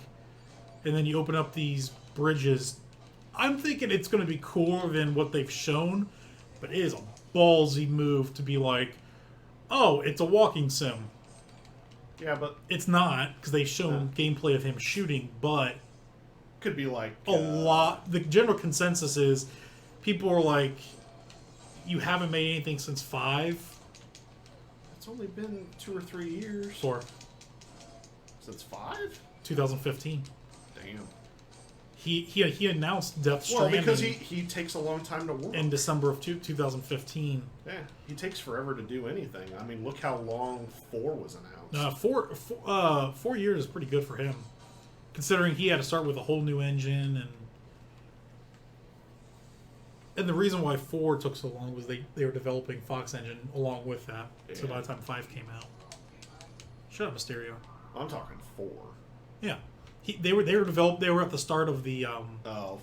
and then you open up these bridges. I'm thinking it's going to be cooler than what they've shown, but it is a ballsy move to be like, oh, it's a walking sim. Yeah, but It's not, because they've shown gameplay of him shooting, but could be like a lot. The general consensus is people are like, you haven't made anything since 5. It's only been 2 or 3 years. Or Since 5? 2015. Damn. He announced Death Stranding Well, because he takes a long time to work. in December of 2015. Yeah, he takes forever to do anything. I mean, look how long 4 was announced. 4 years is pretty good for him, considering he had to start with a whole new engine and the reason why 4 took so long was they were developing Fox Engine along with that. So by the time 5 came out, shut up, Mysterio. I'm talking 4. Yeah, they were developed. They were at the start of the.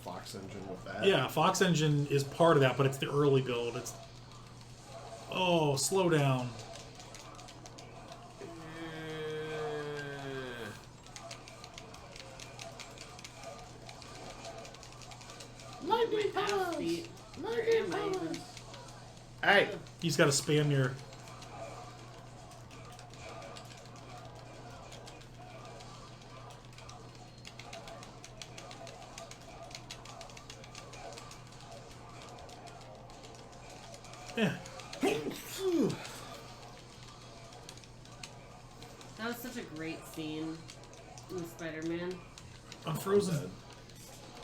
Fox Engine with that. Yeah, Fox Engine is part of that, but it's the early build. It's slow down. Lightning powers. Lightning powers. Hey, He's got to spam your. Yeah. That was such a great scene in Spider-Man. I'm frozen. dead.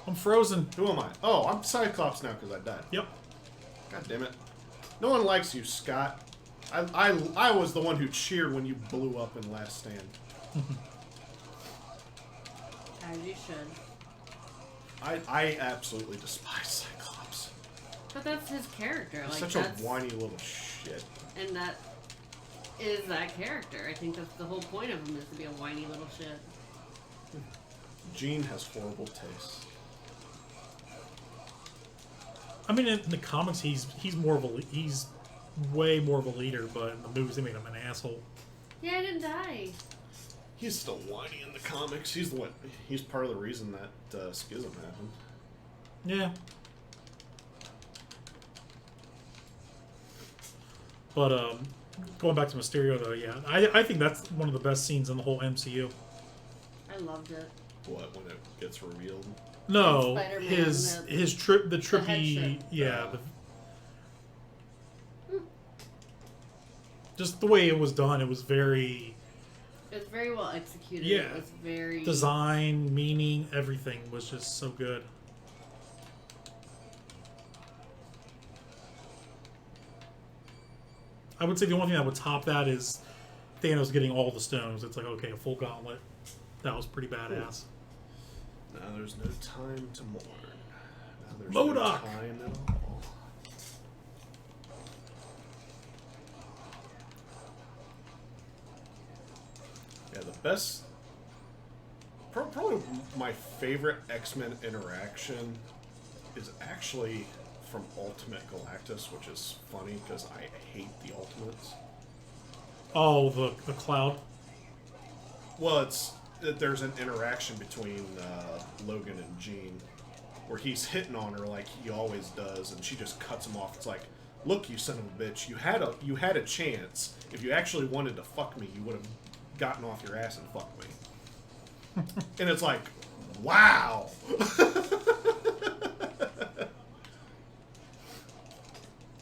I'm frozen. Who am I? Oh, I'm Cyclops now because I died. Yep. God damn it. No one likes you, Scott. I was the one who cheered when you blew up in Last Stand. As you should. I absolutely despise Cyclops. But that's his character. He's Like such that's a whiny little shit. and that is that character. I think that's the whole point of him is to be a whiny little shit. Jean has horrible taste. I mean, in the comics, he's more of he's way more of a leader, but in the movies they made him an asshole. Yeah, I didn't die. He's still whiny in the comics. He's the one. He's part of the reason that schism happened. Yeah. But going back to Mysterio, though, yeah, I think that's one of the best scenes in the whole MCU. I loved it. What, when it gets revealed? No, Spider-Man, his trip, the trippy, head trip. yeah, just the way it was done. It was very It was very well executed. Yeah. It was very design, meaning, everything was just so good. I would say the only thing that would top that is Thanos getting all the stones. It's like, okay, a full gauntlet. That was pretty badass. Now there's no time to mourn. Now there's MODOK! no time at all. Yeah, the best... Probably my favorite X-Men interaction is actually from Ultimate Galactus, which is funny because I hate the Ultimates. Oh, the cloud. Well, there's an interaction between Logan and Jean where he's hitting on her like he always does, and she just cuts him off. It's like, look, you son of a bitch, you had a chance. If you actually wanted to fuck me, you would have gotten off your ass and fucked me. And it's like, wow.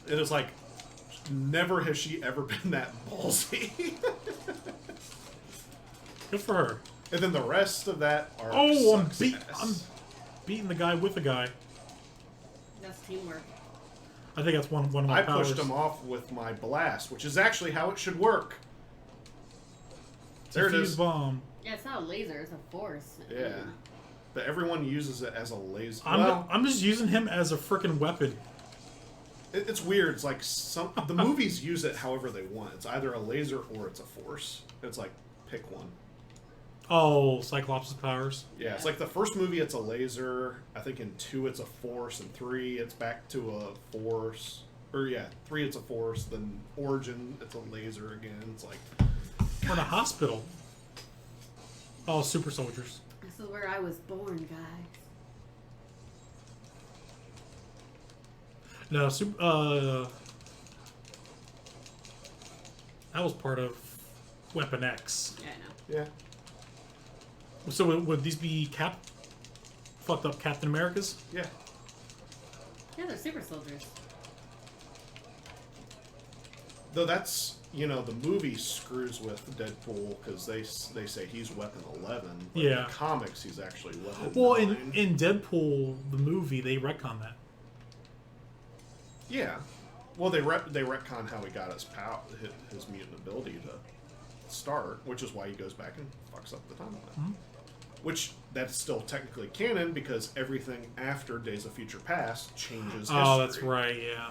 And it's like, never has she ever been that ballsy. Good for her. And then the rest of that are I'm success. beating the guy with the guy. That's teamwork. I think that's one of my I powers. pushed him off with my blast, which is actually how it should work. There it Defuse is. bomb. Yeah, it's not a laser, it's a force. Yeah. But everyone uses it as a laser. I'm just using him as a frickin' weapon. It's weird. It's like the movies use it however they want. It's either a laser or it's a force. It's like, pick one. Oh, Cyclops' powers. Yeah, it's like the first movie it's a laser. I think in 2 it's a force. In 3 it's back to a force. Or yeah, 3 it's a force. Then Origin it's a laser again. It's like... We're in a hospital. Oh, super soldiers. This is where I was born, guys. No, that was part of Weapon X. Yeah, I know. Yeah. So would these be fucked up Captain Americas? Yeah. Yeah, they're super soldiers. Though that's, the movie screws with Deadpool because they say he's Weapon 11. But Yeah. in the comics, he's actually Weapon Well, 9. in Deadpool, the movie, they retcon that. Yeah. Well, they retcon how he got his his mutant ability to start, which is why he goes back and fucks up the timeline. Mm-hmm. Which, that's still technically canon because everything after Days of Future Past changes history. Oh, that's right, yeah.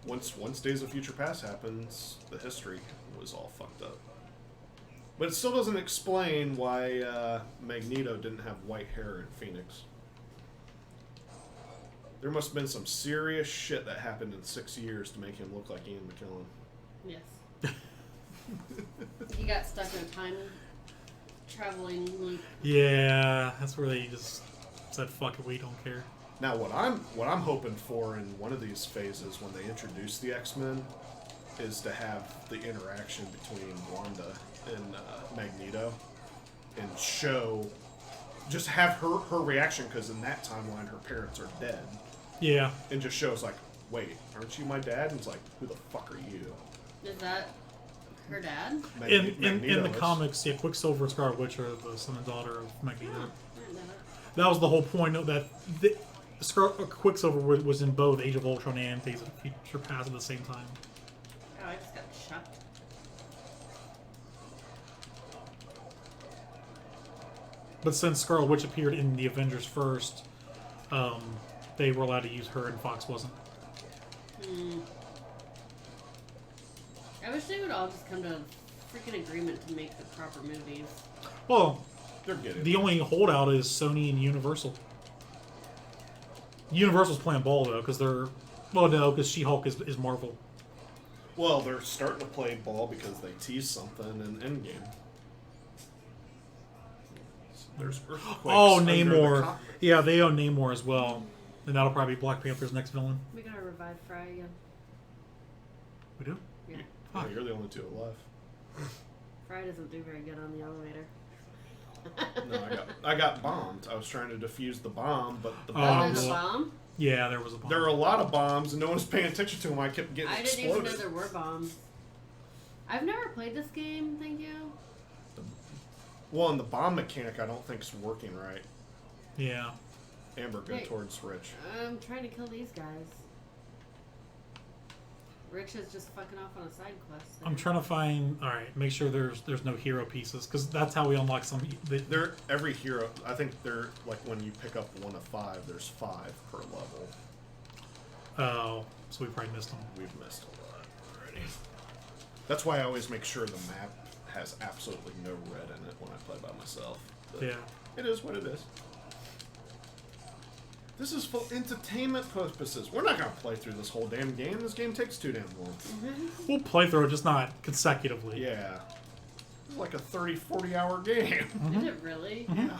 Once Days of Future Past happens, the history was all fucked up. But it still doesn't explain why Magneto didn't have white hair in Phoenix. There must have been some serious shit that happened in 6 years to make him look like Ian McKellen. Yes. He got stuck in a time traveling loop. Yeah, that's where they just said, fuck it, we don't care. Now, what I'm hoping for in one of these phases when they introduce the X-Men is to have the interaction between Wanda and Magneto and just have her reaction, because in that timeline her parents are dead. Yeah. And just shows like, wait, aren't you my dad? And it's like, who the fuck are you? Is that her dad? In Magneto the is. comics, yeah, Quicksilver and Scarlet Witch are the son and daughter of Magneto. Oh, I didn't know that. That was the whole point of that. Quicksilver was in both Age of Ultron and Days of Future Past at the same time. Oh, I just got shocked. But since Scarlet Witch appeared in the Avengers first, they were allowed to use her and Fox wasn't. I wish they would all just come to a freaking agreement to make the proper movies. Well, They're getting the only holdout is Sony and Universal. Universal's playing ball though, because they're because She-Hulk is Marvel. Well, they're starting to play ball because they teased something in Endgame. There's earthquakes. Oh, under the Namor. comic. Yeah, they own Namor as well, and that'll probably be Black Panther's next villain. We gotta revive Fry again. We do. Yeah. Oh, you're the only two alive. Fry doesn't do very good on the elevator. No, I got bombed. I was trying to defuse the bomb, but the Oh, bombs. There's a well. bomb? Yeah, there was a bomb. There were a lot of bombs, and no one was paying attention to them. I kept getting I didn't exploded. even know there were bombs. I've never played this game, thank you. Well, and the bomb mechanic I don't think's working right. Yeah. Amber, go Hey. towards Rich. I'm trying to kill these guys. Rich is just fucking off on a side quest. I'm trying to find. All right, make sure there's no hero pieces because that's how we unlock some. They're every hero. I think they're like when you pick up 1 of 5, there's 5 per level. Oh, so we probably missed them. We've missed a lot already. That's why I always make sure the map has absolutely no red in it when I play by myself. But Yeah. it is what it is. This is for entertainment purposes. We're not gonna play through this whole damn game. This game takes too damn long. We'll play through it, just not consecutively. Yeah. It's like a 30, 40-hour game. Is it really? Yeah.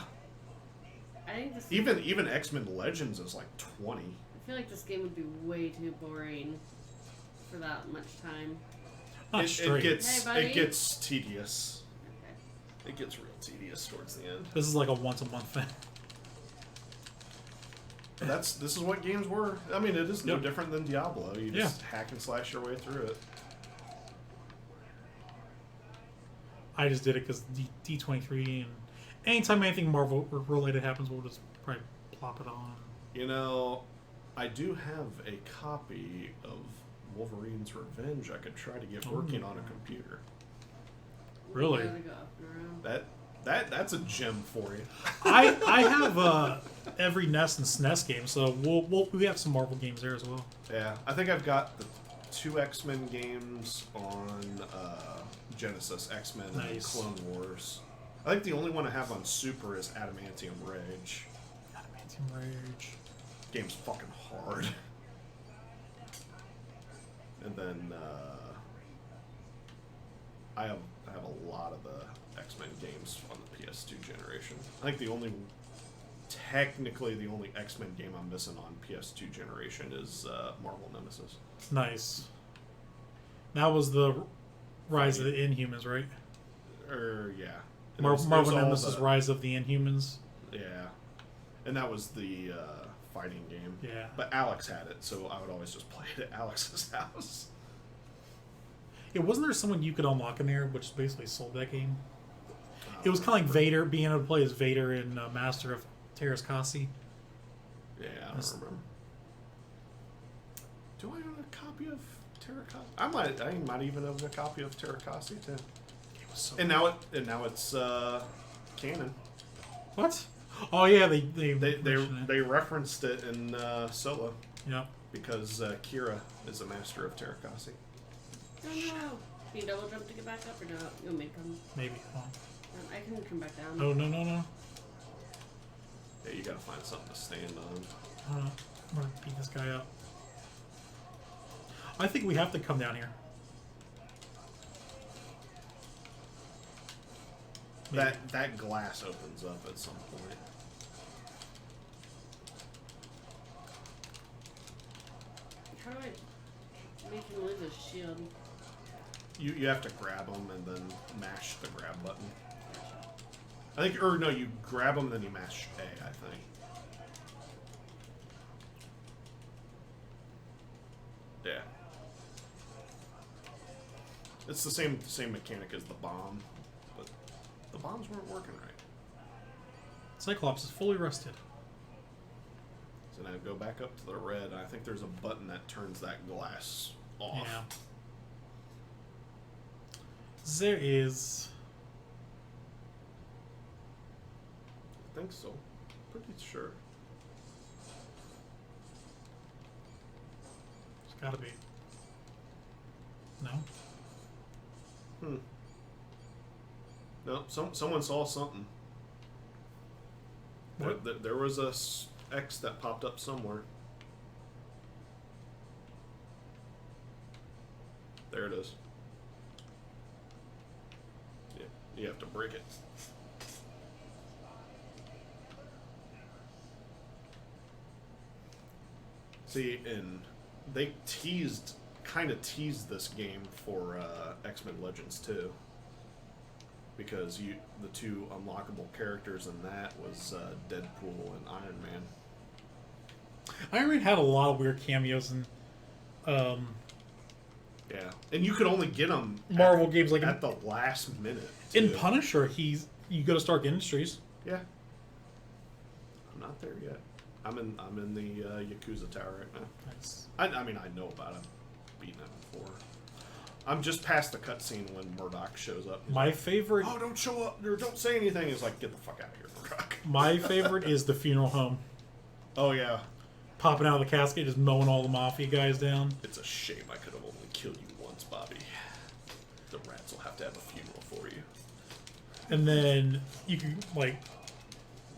I think this. Even X-Men Legends is like 20. I feel like this game would be way too boring for that much time. Not It straight. gets Hey, buddy. it gets tedious. Okay. It gets real tedious towards the end. This is like a once a month thing. But this is what games were. I mean, it is no Yep. different than Diablo. You just hack and slash your way through it. I just did it because D23, and anytime anything Marvel related happens, we'll just probably plop it on. You know, I do have a copy of Wolverine's Revenge I could try to get working on a computer. Really? Gotta go up and around. That's a gem for you. I have every NES and SNES game, so we have some Marvel games there as well. Yeah, I think I've got the 2 X-Men games on Genesis, X-Men and Nice. Clone Wars. I think the only one I have on Super is Adamantium Rage. Adamantium Rage. Game's fucking hard. And then I have a lot of the X-Men games on the PS2 generation. I think technically the only X-Men game I'm missing on PS2 generation is Marvel Nemesis. Nice. That was the Rise of the Inhumans, right? Yeah. And Marvel there's all Nemesis Rise of the Inhumans. Yeah. And that was the fighting game. Yeah. But Alex had it, so I would always just play it at Alex's house. Yeah, wasn't there someone you could unlock in there, which basically sold that game? It was kind of like Vader, being able to play as Vader in Master of Terrascasi. Yeah, I don't remember. Do I own a copy of Terracasi? I might even own a copy of Terracasi too. It was so And now it's canon. What? Oh yeah, they They referenced it in Solo yeah. because Kira is a master of Terracasi. Oh no! Can you double jump to get back up or no? You want me to come? Maybe. Oh. I can come back down. Oh no. Yeah, you gotta find something to stand on. I'm gonna beat this guy up. I think we have to come down here. Maybe. That glass opens up at some point. How do I make him lose his shield? You have to grab them and then mash the grab button. I think, or no, you grab them then you mash A, I think. Yeah. It's the same mechanic as the bomb, but the bombs weren't working right. Cyclops is fully rested. So now go back up to the red, and I think there's a button that turns that glass off. Yeah. There is. I think so. Pretty sure. It's gotta be. No? No, someone saw something. What? There was a X that popped up somewhere. There it is. Yeah, you have to break it. See, and they kind of teased this game for X-Men Legends too. Because the 2 unlockable characters in that was Deadpool and Iron Man. Iron Man had a lot of weird cameos in Yeah, and you could only get them Marvel games, like at the last minute. in too. Punisher. You go to Stark Industries. Yeah, I'm not there yet. I'm in the Yakuza Tower right now. Nice. I mean, I know about it beaten it before. I'm just past the cutscene when Murdoch shows up. He's My like, favorite. oh, don't show up or don't say anything. He's like, get the fuck out of here, Murdoch. My favorite is the funeral home. Oh yeah. Popping out of the casket, just mowing all the mafia guys down. It's a shame I could have only killed you once, Bobby. The rats will have to have a funeral for you. And then you can, like,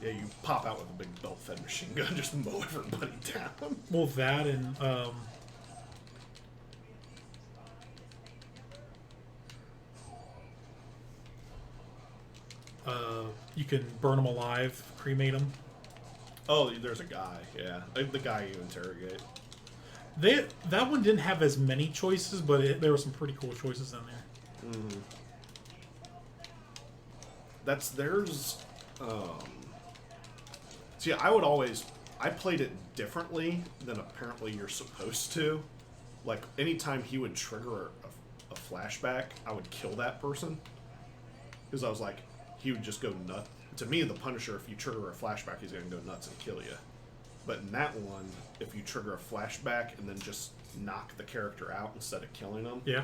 Yeah, you pop out with a big belt-fed machine gun, just mow everybody down. well, that and, you can burn them alive, cremate them. Oh, there's a guy, yeah. Like the guy you interrogate. That one didn't have as many choices, but there were some pretty cool choices in there. Mm-hmm. There's, see, I played it differently than apparently you're supposed to. Like, anytime he would trigger a flashback, I would kill that person. Because I was like, he would just go nuts. To me, the Punisher, if you trigger a flashback, he's going to go nuts and kill you. But in that one, if you trigger a flashback and then just knock the character out instead of killing him, Yeah.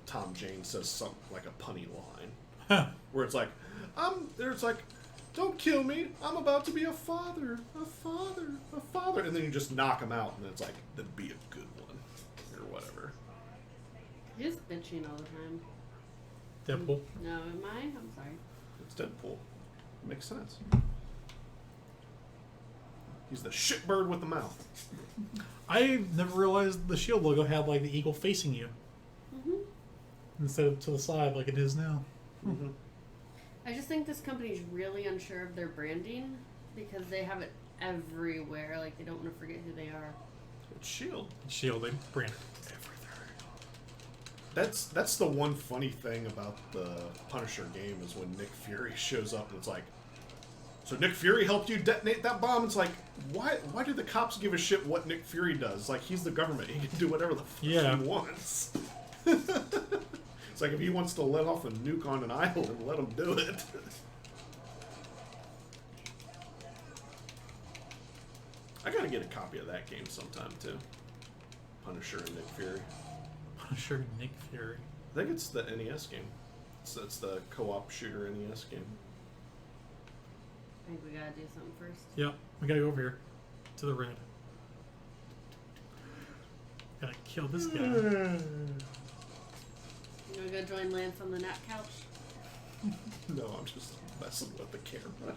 Tom Jane says something like a punny line. Huh. Where it's like, don't kill me, I'm about to be a father. And then you just knock him out, and then it's like, then be a good one. Or whatever. He's bitching all the time. Deadpool. No, am I? I'm sorry. It's Deadpool. Makes sense. He's the shitbird with the mouth. I never realized the S.H.I.E.L.D. logo had, like, the eagle facing you. Mm-hmm. Instead of to the side like it is now. Mm-hmm. I just think this company's really unsure of their branding because they have it everywhere. Like, they don't want to forget who they are. It's S.H.I.E.L.D. S.H.I.E.L.D. they branded everything. That's the one funny thing about the Punisher game is when Nick Fury shows up and it's like, so Nick Fury helped you detonate that bomb? It's like, why do the cops give a shit what Nick Fury does? Like, he's the government. He can do whatever the fuck he wants. It's like, if he wants to let off a nuke on an island, let him do it. I gotta get a copy of that game sometime, too. Punisher and Nick Fury. Punisher Nick Fury. I think it's the NES game. It's the co-op shooter NES game. I think we gotta do something first. Yep, we gotta go over here. To the red. Gotta kill this guy. You wanna go join Lance on the nap couch? No, I'm just messing with the camera.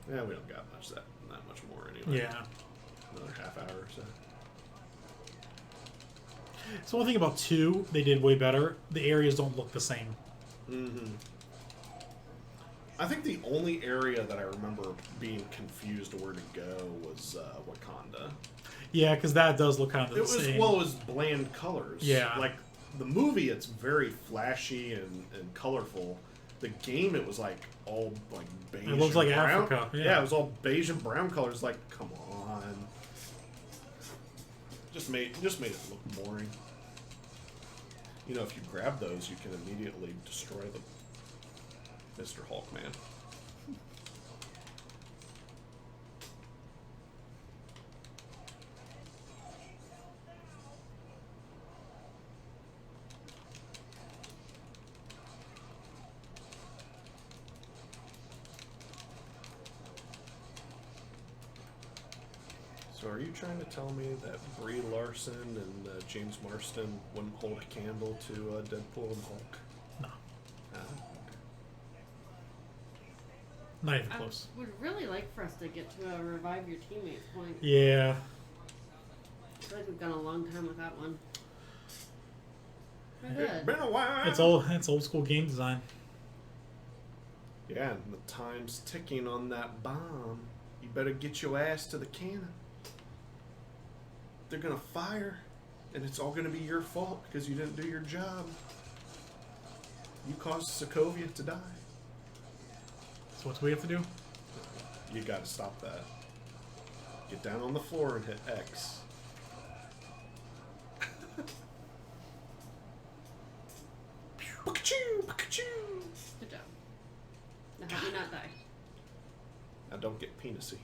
Yeah, we don't got that much more anyway. Yeah. Another half hour or so. So one thing about 2, they did way better. The areas don't look the same. Mm-hmm. I think the only area that I remember being confused where to go was Wakanda. Yeah, because that does look kind of the It same. was bland colors. Yeah. Like, the movie, it's very flashy and colorful. The game, it was like all like beige. It looks like and brown. Africa. Yeah, it was all beige and brown colors. Like, come on. Just made it look boring. You know, if you grab those, you can immediately destroy them. Mr. Hulkman. So are you trying to tell me that Brie Larson and James Marsden wouldn't hold a candle to Deadpool and Hulk? No. Ah, Not even I close. would really like for us to get to a revive your teammates point. Yeah. I feel like we've gone a long time with that one. We're it's good. been a while. It's old school game design. Yeah, and the time's ticking on that bomb. You better get your ass to the cannon. They're gonna fire, and it's all gonna be your fault because you didn't do your job. You caused Sokovia to die. So what do we have to do? You gotta stop that. Get down on the floor and hit X. Pikachu! Pikachu! Good job. Now help me not die. Now don't get penisy.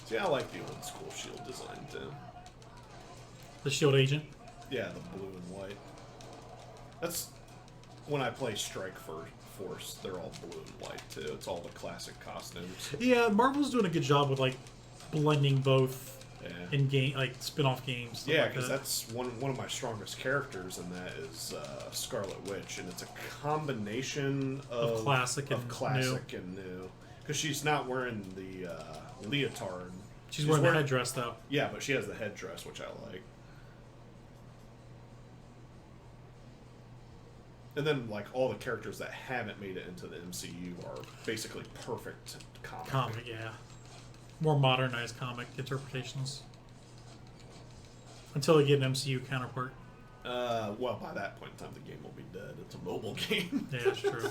See, I like the old school shield design too. The Shield Agent. Yeah, the blue and white. That's when I play Strike Force. They're all blue and white too. It's all the classic costumes. Yeah, Marvel's doing a good job with like blending both Yeah. in game, like spin-off games. Stuff Yeah, like because that. that's one of my strongest characters, and that is Scarlet Witch, and it's a combination of classic and new. Because she's not wearing the leotard. She's wearing the headdress though. Yeah, but she has the headdress, which I like. And then, like, all the characters that haven't made it into the MCU are basically perfect Comic, yeah. More modernized comic interpretations. Until they get an MCU counterpart. Well, by that point in time, the game will be dead. It's a mobile game. Yeah, that's true.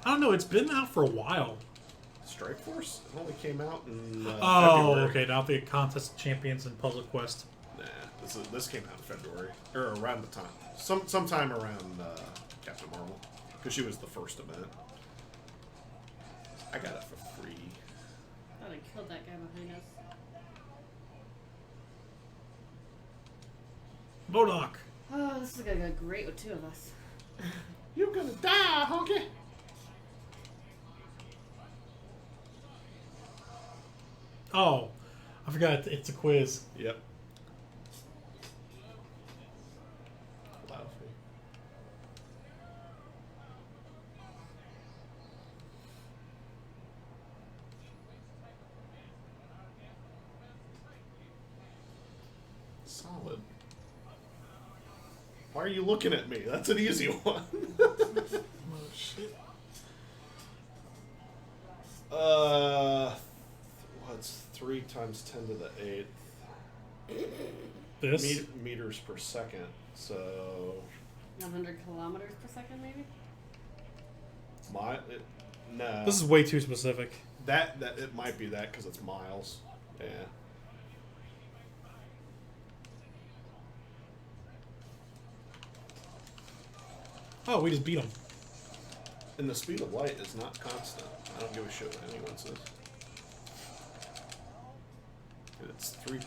I don't know, it's been out for a while. Strike Force? It only came out in Oh, February. okay, now the Contest of Champions and Puzzle Quest. Nah, this came out in February. Or around the time. Sometime around Captain Marvel. Because she was the first event. I got it for free. Thought I killed that guy behind us. Modok! Oh, this is gonna go great with two of us. You're gonna die, honky! Oh, I forgot it's a quiz. Yep. Lousy. Solid. Why are you looking at me? That's an easy one. Oh, shit. What's 3 times 10 to the 8th? This? Meters per second. So 100 kilometers per second, maybe? no. This is way too specific. That it might be that because it's miles. Yeah. Oh, we just beat him. And the speed of light is not constant. I don't give a shit what anyone says. It's 3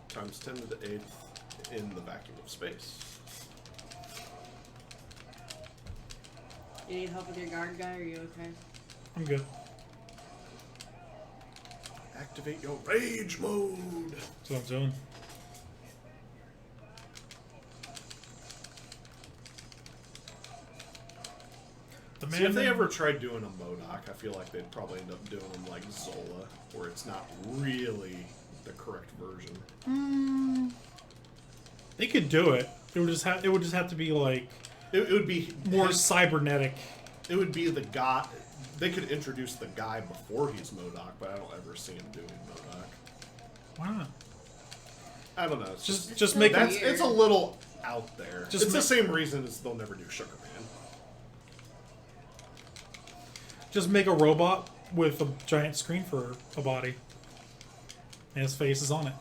times 10 to the 8th in the vacuum of space. You need help with your guard guy? Are you okay? I'm good. Activate your rage mode. That's what I'm doing. The See, if they ever tried doing a MODOK, I feel like they'd probably end up doing them like Zola, where it's not really the correct version. They could do it. It would just have to be like It would be more cybernetic. It would be the guy. They could introduce the guy before he's MODOK, but I don't ever see him doing MODOK. Why not? I don't know. It's Just so make weird. them. it's a little out there. Just It's the ma- same reason as they'll never do Sugar Man. Just make a robot with a giant screen for a body, and his face is on it.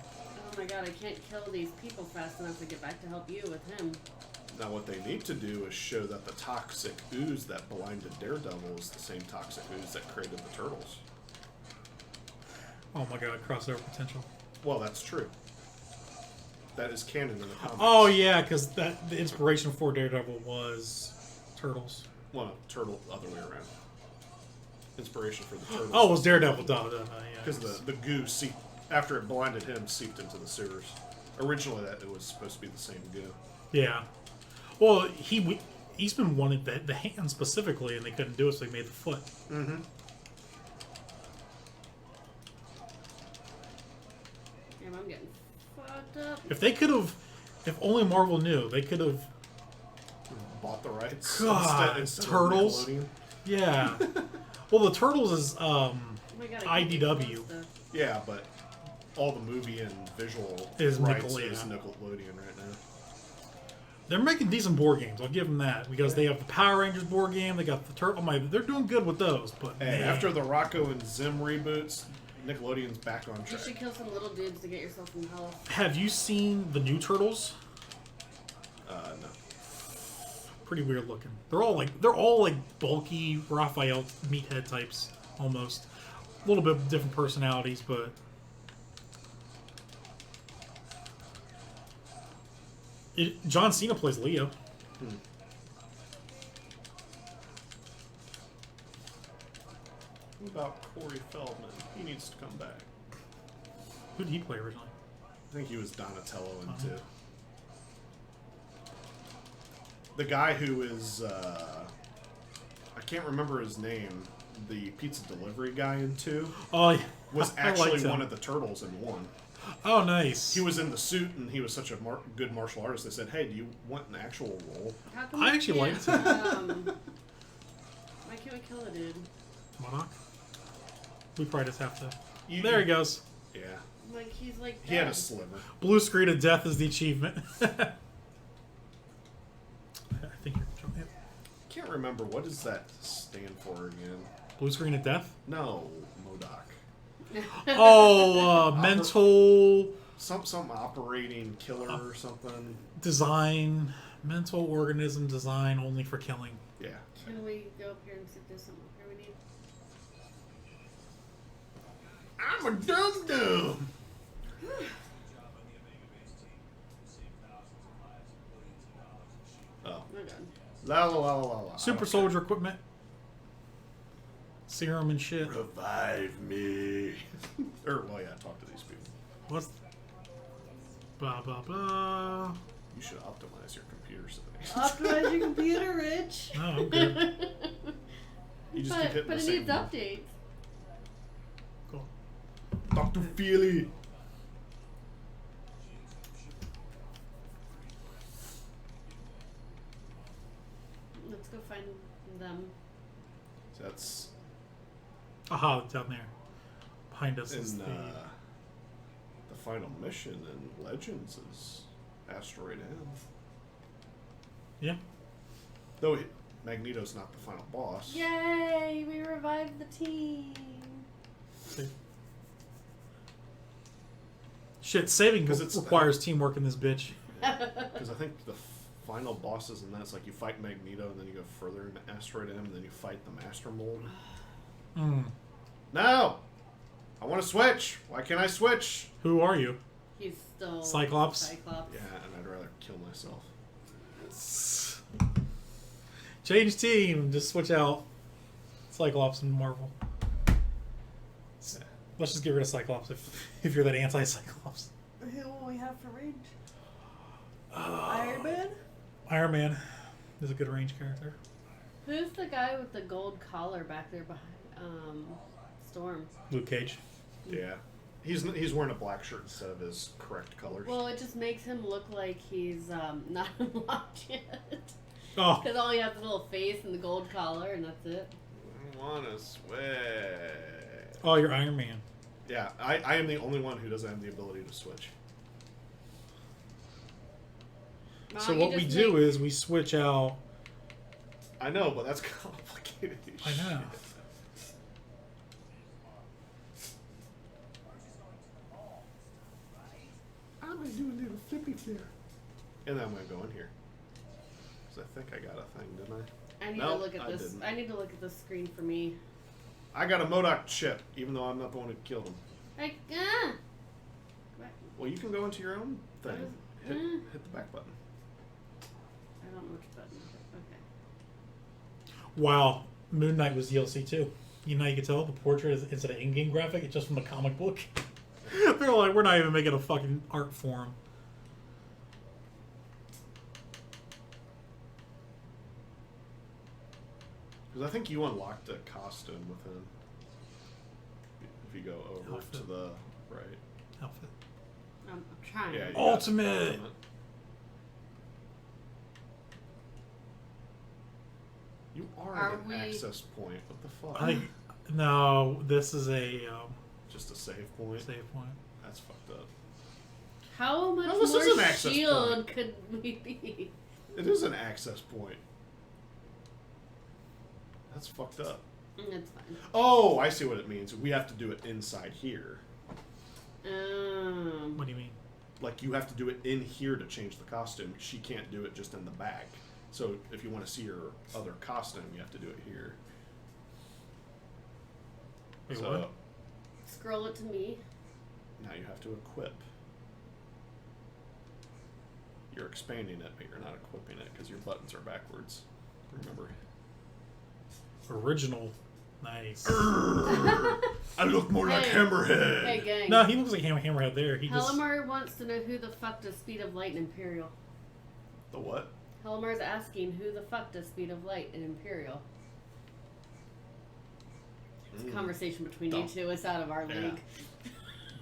Oh my god, I can't kill these people fast enough to get back to help you with him. Now, what they need to do is show that the toxic ooze that blinded Daredevil is the same toxic ooze that created the Turtles. Oh my god, crossover potential. Well, that's true. That is canon in the comics. Oh yeah, because the inspiration for Daredevil was Turtles. Well, no, Turtle, other way around. Inspiration for the Turtles. Oh, it was Daredevil. Duh, yeah. Because the goo seeped, after it blinded him, seeped into the sewers. Originally, that it was supposed to be the same goo. Yeah. Well, he's been wanted the hand specifically, and they couldn't do it, so they made the foot. Mm-hmm. Damn, I'm getting fucked up. If they could have, if only Marvel knew, they could have. Bought the rights. God, instead of Turtles? Nickelodeon. Yeah. Well, the Turtles is Oh my god, I can't IDW. get close to- Yeah, but all the movie and visual Is rights Nickelodeon. is Nickelodeon right now. They're making decent board games. I'll give them that because they have the Power Rangers board game. They got the Turtle. They're doing good with those. But And man. after the Rocco and Zim reboots, Nickelodeon's back on You track. should kill some little dudes to get yourself some health. Have you seen the new Turtles? No. Pretty weird looking. They're all like bulky Raphael meathead types almost. a little bit different personalities, but John Cena plays Leo. What about Corey Feldman? He needs to come back. Who did he play originally? I think he was Donatello in 2. The guy who is, I can't remember his name, the pizza delivery guy in 2, Oh, yeah. was I liked actually him. one of the turtles in 1. Oh, nice. He was in the suit, and he was such a good martial artist. They said, "Hey, do you want an actual role?" How come I we actually can't, liked why can't we kill a dude? Monarch. We probably just have to. You- There he goes. Yeah, Like, he's like he had a dead. sliver. Blue screen of death is the achievement. I think you're controlling it. Can't remember what does that stand for again. Blue screen of death? No, MODOK. Oh, mental Some operating killer or something. design. Mental organism design only for killing. Yeah. Can we go up here and see if there's something here we need? I'm a dum-dum! Oh. We're done. La la la la la. Super soldier equipment. Serum and shit. Revive me. Or, well, yeah, talk to these people. What's. Blah, blah, blah. You should optimize your computer settings. Optimize your computer, Rich. No, I'm good. You just keep hitting but the it same needs one. updates. Cool. Dr. Feely. Let's go find them. So that's Aha, down there. Behind us is in the. the final mission in Legends is Asteroid M. Yeah. Though Magneto's not the final boss. Yay! We revived the team. See. Shit, saving 'Cause it's- requires teamwork in this bitch. Because I think the final bosses in that's like you fight Magneto and then you go further into Asteroid M and then you fight the Master Mold. Mm. No! I want to switch! Why can't I switch? Who are you? He's still Cyclops? Cyclops. Yeah, and I'd rather kill myself. Change team. Just switch out Cyclops and Marvel. Let's just get rid of Cyclops if you're that anti-Cyclops. Who will we have for range? Iron Man? Iron Man is a good range character. Who's the guy with the gold collar back there behind Storm? Luke Cage. Yeah. He's wearing a black shirt instead of his correct colors. Well, it just makes him look like he's not unlocked yet. Oh, Because all he has is a little face and the gold collar, and that's it. I want to switch. oh, you're Iron Man. Yeah, I am the only one who doesn't have the ability to switch. So you what we just do make- is we switch out. I know, but that's complicated. as I know. shit. I'm gonna do a little flippy flip. And then I'm gonna go in here. Because I think I got a thing, didn't I? I need Nope, to look at I this. didn't. I need to look at this screen for me. I got a MODOK chip, even though I'm not the one who killed him. Like, Well, you can go into your own thing. What is- Hit the back button. I don't know which button. Okay. Wow, Moon Knight was DLC too. You know, you can tell the portrait is instead of in-game graphic, it's just from the comic book. They're like, we're not even making a fucking art form. Because I think you unlocked a costume with him. If you go over Outfit. to the right. Outfit. I'm trying. Yeah, you got Ultimate! You are Are at an we- access point. What the fuck? No, this is a Just a save point? save point. That's fucked up. How much No, this is more an access shield point. could we be? It is an access point. That's fucked up. It's fine. Oh, I see what it means. We have to do it inside here. What do you mean? Like, you have to do it in here to change the costume. She can't do it just in the back. So, if you want to see her other costume, you have to do it here. Wait, So, what? Scroll it to me. Now you have to equip. You're expanding it, but you're not equipping it because your buttons are backwards. Remember. Original. Nice. I look more like Hey. Hammerhead. Hey, gang. No, he looks like Hammerhead there. He just. Helmer wants to know who the fuck does Speed of Light in Imperial. The what? Helmer's asking who the fuck does Speed of Light in Imperial. It's a conversation between you Dumb. two. It's out of our Yeah. league.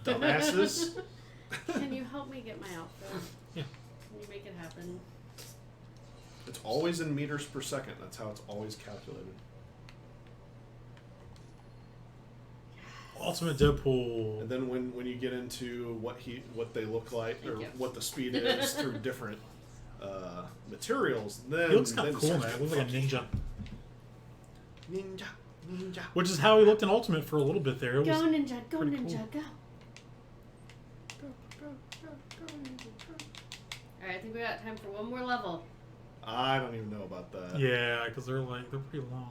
Dumbasses. Can you help me get my outfit? Yeah. Can you make it happen? It's always in meters per second. That's how it's always calculated. Ultimate Deadpool. And then when you get into what they look like Thank or you. what the speed is through different materials, then He looks kind then of cool, starts man. to Looks like a fuck you. ninja. Ninja. Which is how he looked in Ultimate for a little bit there. It Go was, ninja, go pretty ninja, cool. go. Go ninja, go. Alright, I think we got time for one more level. I don't even know about that. yeah, because they're pretty long.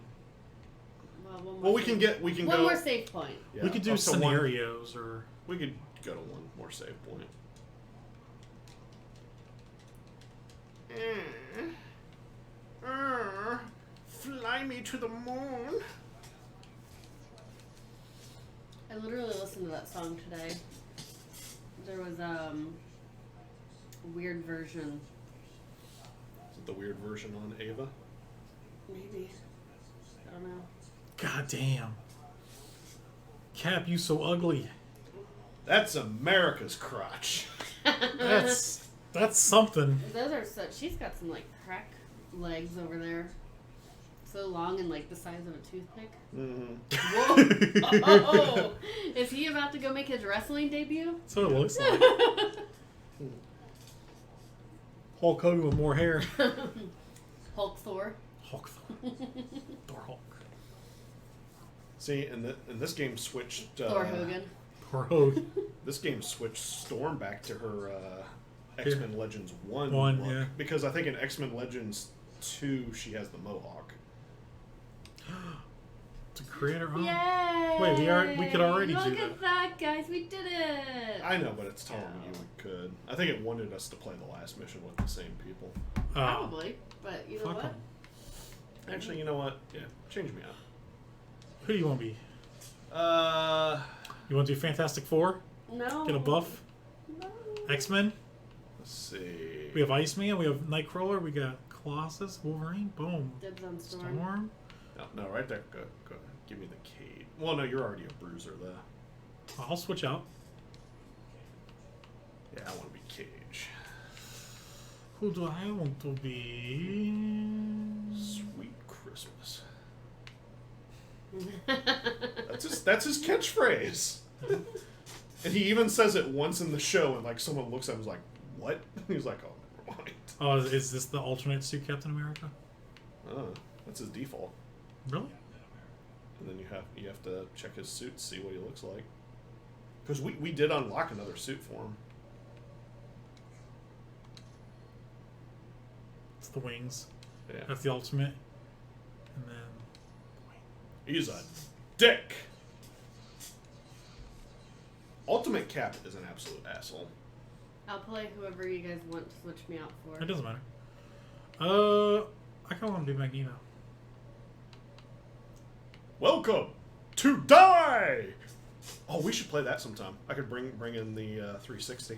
One more Well, we save- can one go. more save point. Yeah, We could do up to one- scenarios or. We could go to one more save point. Fly me to the moon. I literally listened to that song today. There was a weird version. Is it the weird version on Ava? Maybe. I don't know. God damn. Cap, you so ugly. That's America's crotch. That's something. Those are such. She's got some like crack legs over there. So long and like the size of a toothpick. Mm-hmm. Whoa! Oh, is he about to go make his wrestling debut? That's what it looks like. Hulk Hogan with more hair. Hulk Thor. Hulk Thor Hulk. See, and this game switched. Thor Hogan. Poor Hogan. This game switched Storm back to her X-Men Legends 1 One, look. yeah. Because I think in X-Men Legends 2 she has the mohawk. To create her own. Yay! Wait, we could already Look do at that, guys. We did it. I know, but it's telling me we could. I think it wanted us to play the last mission with the same people. Probably, but you know Fuck what? 'em. Actually, you know what? Yeah, change me up. Who do you want to be? Let's You want to do Fantastic Four? No. Get a buff? No. X-Men? see. We have Iceman, we have Nightcrawler, we got Colossus, Wolverine, boom. Dibs on Storm. Storm. No, right there. Go. Give me the Cade. Well, no, you're already a bruiser, though. I'll switch out. Yeah, I want to be Cage. Who do I want to be? Sweet Christmas. That's his catchphrase. And he even says it once in the show, and like someone looks at him and is like, "What?" He's like, "Oh, never mind." Oh, is this the alternate suit Captain America? That's his default. Really? And then you have to check his suit to see what he looks like. Because we did unlock another suit for him. It's the wings. Yeah. That's the ultimate. And then He's a dick. Ultimate Cap is an absolute asshole. I'll play whoever you guys want to switch me out for. it doesn't matter. I kind of want to do Magneto. Welcome to Die. Oh, we should play that sometime. I could bring in the 360.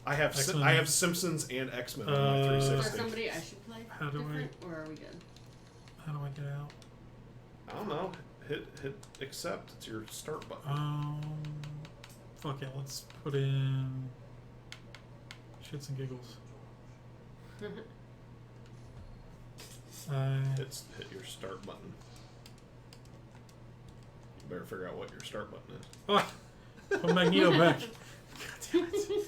I have X-Men. I have Simpsons and X-Men on my Is there 360. somebody I should play How do different, or are we good? How do I get out? I don't know. Hit accept. It's your start button. Fuck it. Let's put in shits and giggles. Hit your start button. You better figure out what your start button is. Put Magneto back. God damn it.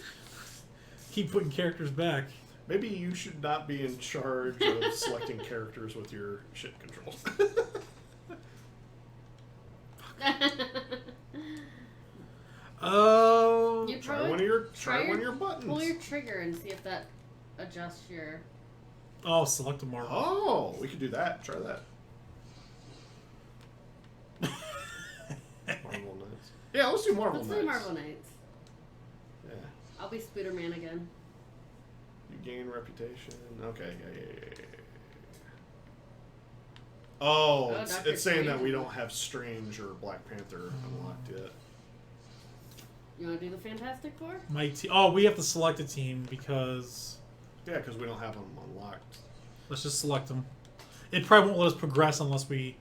Keep putting characters back. Maybe you should not be in charge of selecting characters with your shit controls. Oh. You Try probably one of your buttons. pull your trigger and see if that adjusts your. Oh, select a Marvel. Oh, we could do that. Try that. Marvel Knights. Yeah, let's do Marvel Let's Knights. do Marvel Knights. Yeah. I'll be Spooderman again. You gain reputation. Okay, yeah. Oh, Oh, it's, Dr. it's saying that Strange. we don't have Strange or Black Panther unlocked yet. You want to do the Fantastic Four? Oh, we have to select a team because Yeah, because we don't have them unlocked. let's just select them. It probably won't let us progress unless we.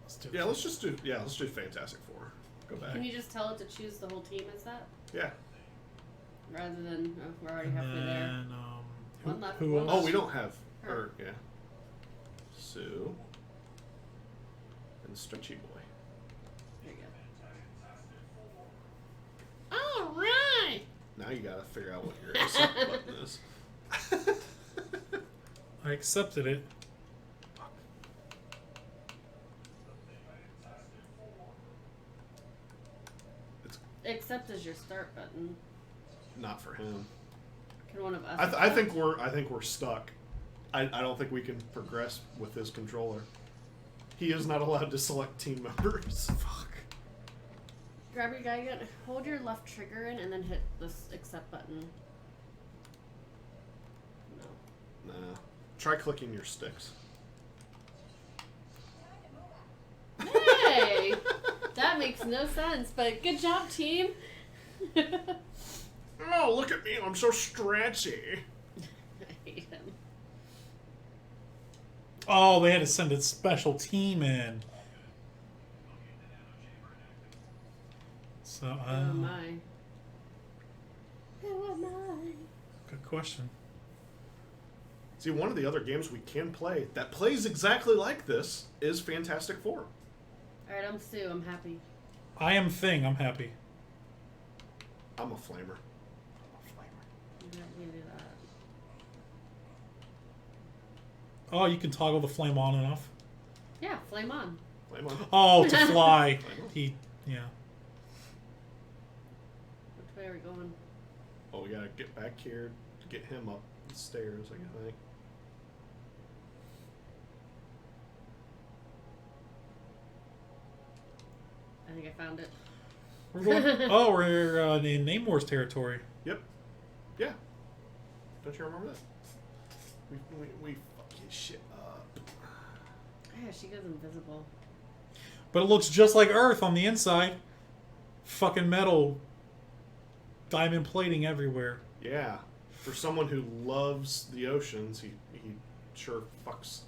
Let's do. Yeah, let's do Fantastic Four. Go back. Can you just tell it to choose the whole team as that? Yeah. Rather than, oh, we're already And halfway there. then, One left, who one else? Oh, we don't have Her. her. Yeah. Sue. And Stretchy Boy. There you go. Alright! Now you gotta figure out what your accept button is. I accepted it. Except as your start button. Not for him. Can one of us? I think we're stuck. I don't think we can progress with his controller. He is not allowed to select team members. Fuck. Grab your guy again. Hold your left trigger in and then hit this accept button. No. Nah. Try clicking your sticks. Hey! That makes no sense, but good job, team. Oh, look at me! I'm so stretchy. I hate him. Oh, they had to send a special team in. So, Who am I? Who am I? good question. See, one of the other games we can play that plays exactly like this is Fantastic Four. Alright, I'm Sue. I'm happy. I am Thing. I'm happy. I'm a flamer. You can do that. Oh, you can toggle the flame on and off. Yeah, flame on. Flame on. Oh, to fly. Flame on. Yeah. Which way are we going? Oh, we gotta get back here to get him up the stairs, I think. I think I found it. We're going, oh, we're in Name Wars territory. Yep. Yeah. Don't you remember that? We fuck his shit up. Yeah, she goes invisible. But it looks just like Earth on the inside. Fucking metal. Diamond plating everywhere. Yeah. For someone who loves the oceans, he sure fucks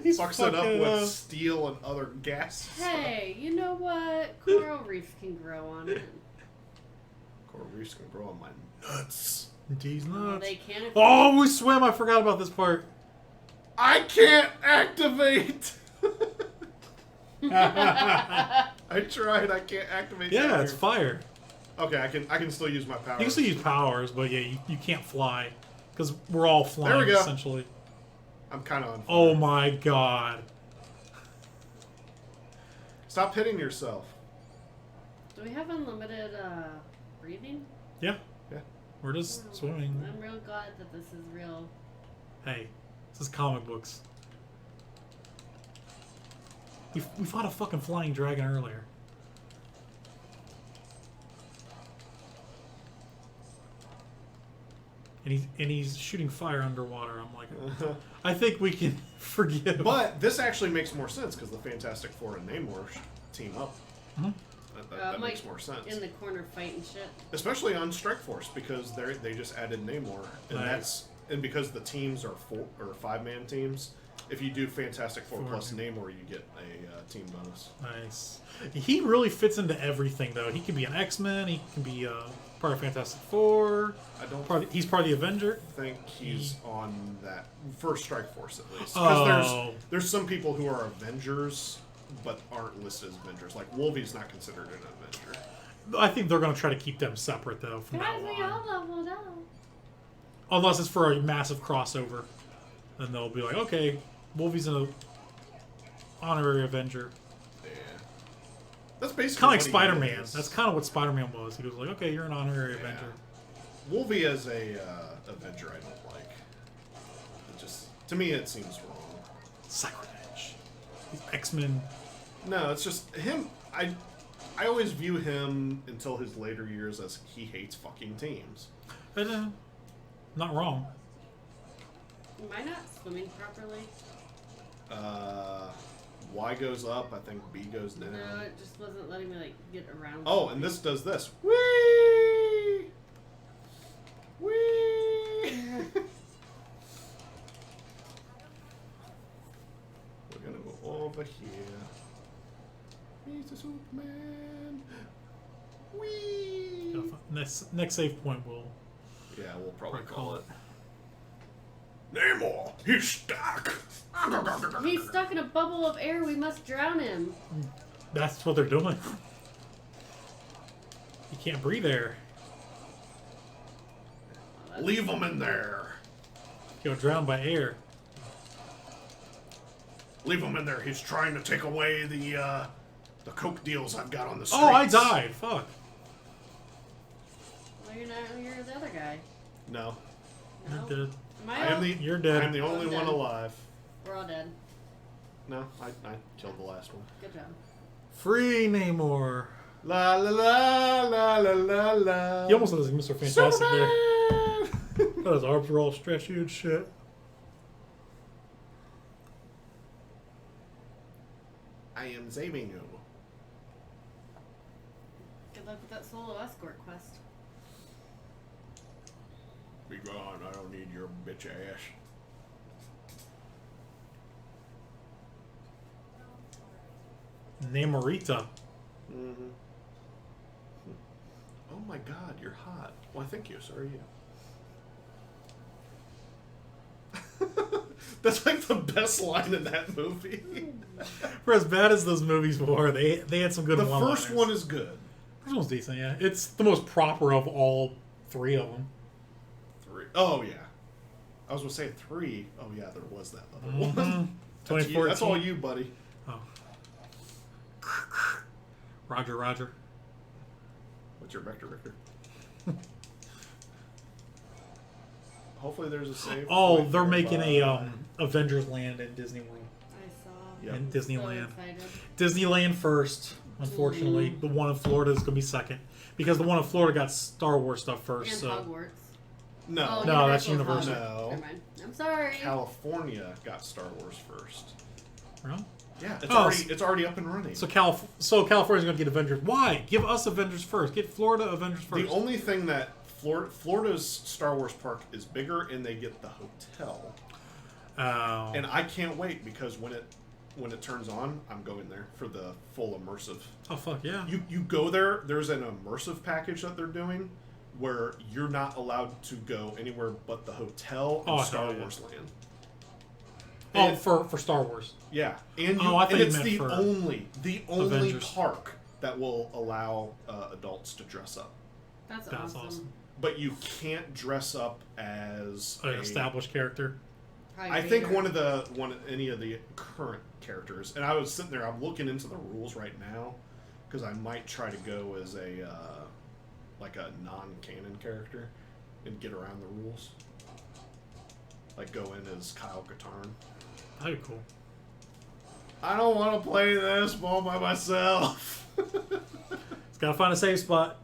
He's fucks it up fucking with up. steel and other gas. Hey, you know what? Coral reefs can grow on it. Coral reefs can grow on my nuts. These Oh, nuts. they can if Oh, we swim. I forgot about this part. I can't activate. I tried. I can't activate. Yeah, that it's here. fire. Okay, I can still use my power. You can still use powers, but yeah, you can't fly. Because we're all flying, There we go. essentially. I'm kind of on fire. Oh my god. Stop hitting yourself. Do we have unlimited breathing? Yeah, Yeah. we're just swimming. I'm real glad that this is real. Hey, this is comic books. We fought a fucking flying dragon earlier. And he's shooting fire underwater. I'm like, I think we can forgive. But this actually makes more sense because the Fantastic Four and Namor team up. Mhm. That I'm, makes like, more sense. In the corner fighting shit. Especially on Strike Force because they just added Namor, and Nice. and because the teams are 4 or 5-man teams. If you do Fantastic Four plus Namor, you get a team bonus. Nice. He really fits into everything, though. He can be an X-Men. He can be part of Fantastic Four. I don't He's part of the Avenger. think he's on that for Strike Force at least. Because Oh. there's some people who are Avengers but aren't listed as Avengers. Like Wolvie's not considered an Avenger. I think they're going to try to keep them separate, though, from now Guys, we on. all leveled up. Unless it's for a massive crossover. Then they'll be like, okay, Wolvie's an honorary Avenger. Yeah, that's basically Kind of like what he Spider-Man. is. That's kind of what Spider-Man was. He was like, okay, you're an honorary Yeah. Avenger. Wolvie as a Avenger, I don't like. It just to me, it seems wrong. Sacrilege. He's X-Men. No, it's just him. I always view him until his later years as he hates fucking teams. But, not wrong. Am I not swimming properly? Y goes up, I think B goes down. No, it just wasn't letting me like get around. Oh, and this does this. Whee! Whee! We're gonna go over here. He's a Superman. Whee! Next save point will Yeah, we'll probably probably call it. Namor, he's stuck. He's stuck in a bubble of air. We must drown him. That's what they're doing. You can't breathe air. Leave him in there. You'll drown by air. Leave him in there. He's trying to take away the coke deals I've got on the streets. Oh, I died. Fuck. Well, you're not. You're the other guy. No, No. You're dead. Am I I? am the. You're dead. I'm the only I'm one dead. alive. We're all dead. No, I killed the last one. Good job. Free Namor. La la la la la la la. He almost looks like Mr. Fantastic there. Superman! But his arms were all stretchy and shit. I am saving you. Good luck with that solo escort quest. Be gone. I don't need your bitch ass. Namorita. Mm-hmm. Oh my god, you're hot. Well, thank you. So are you. That's like the best line in that movie. For as bad as those movies were, they had some good The one-liners. first one is good. First one's decent, yeah. It's the most proper of all three of them. 3. Oh yeah. I was gonna say 3. Oh yeah, there was that other one. That's, 2014. that's all you, buddy. Oh. Roger, Roger. What's your vector, Victor? Hopefully there's a save. Oh, point they're here, making but- a Avengers Land at Disney World. I saw. Yep. In So Disneyland. excited. Disneyland first. Unfortunately, the one in Florida is going to be second because the one in Florida got Star Wars stuff first. And so Hogwarts. No. Oh, No, that's Universal's Universal. Hogwarts. No. Never mind. I'm sorry. California got Star Wars first. Really? Yeah, it's Oh, it's already up and running. So California's going to get Avengers. Why? Give us Avengers first. Get Florida Avengers first. The only thing that Florida's Star Wars park is bigger, and they get the hotel. Oh. And I can't wait because when it turns on, I'm going there for the full immersive. Oh fuck yeah. You go there. There's an immersive package that they're doing where you're not allowed to go anywhere but the hotel and Oh, Star hell yeah. Wars Land. Oh, And- for Star Wars. Yeah, and Oh, I thought and you it's meant the for only Avengers. park that will allow adults to dress up. That's That's awesome. awesome. But you can't dress up as An established character. Probably I think Vader. any of the current characters, and I was sitting there. I'm looking into the rules right now because I might try to go as a like a non-canon character and get around the rules. Like go in as Kyle Katarn. That'd be cool. I don't want to play this all by myself. It's got to find a safe spot.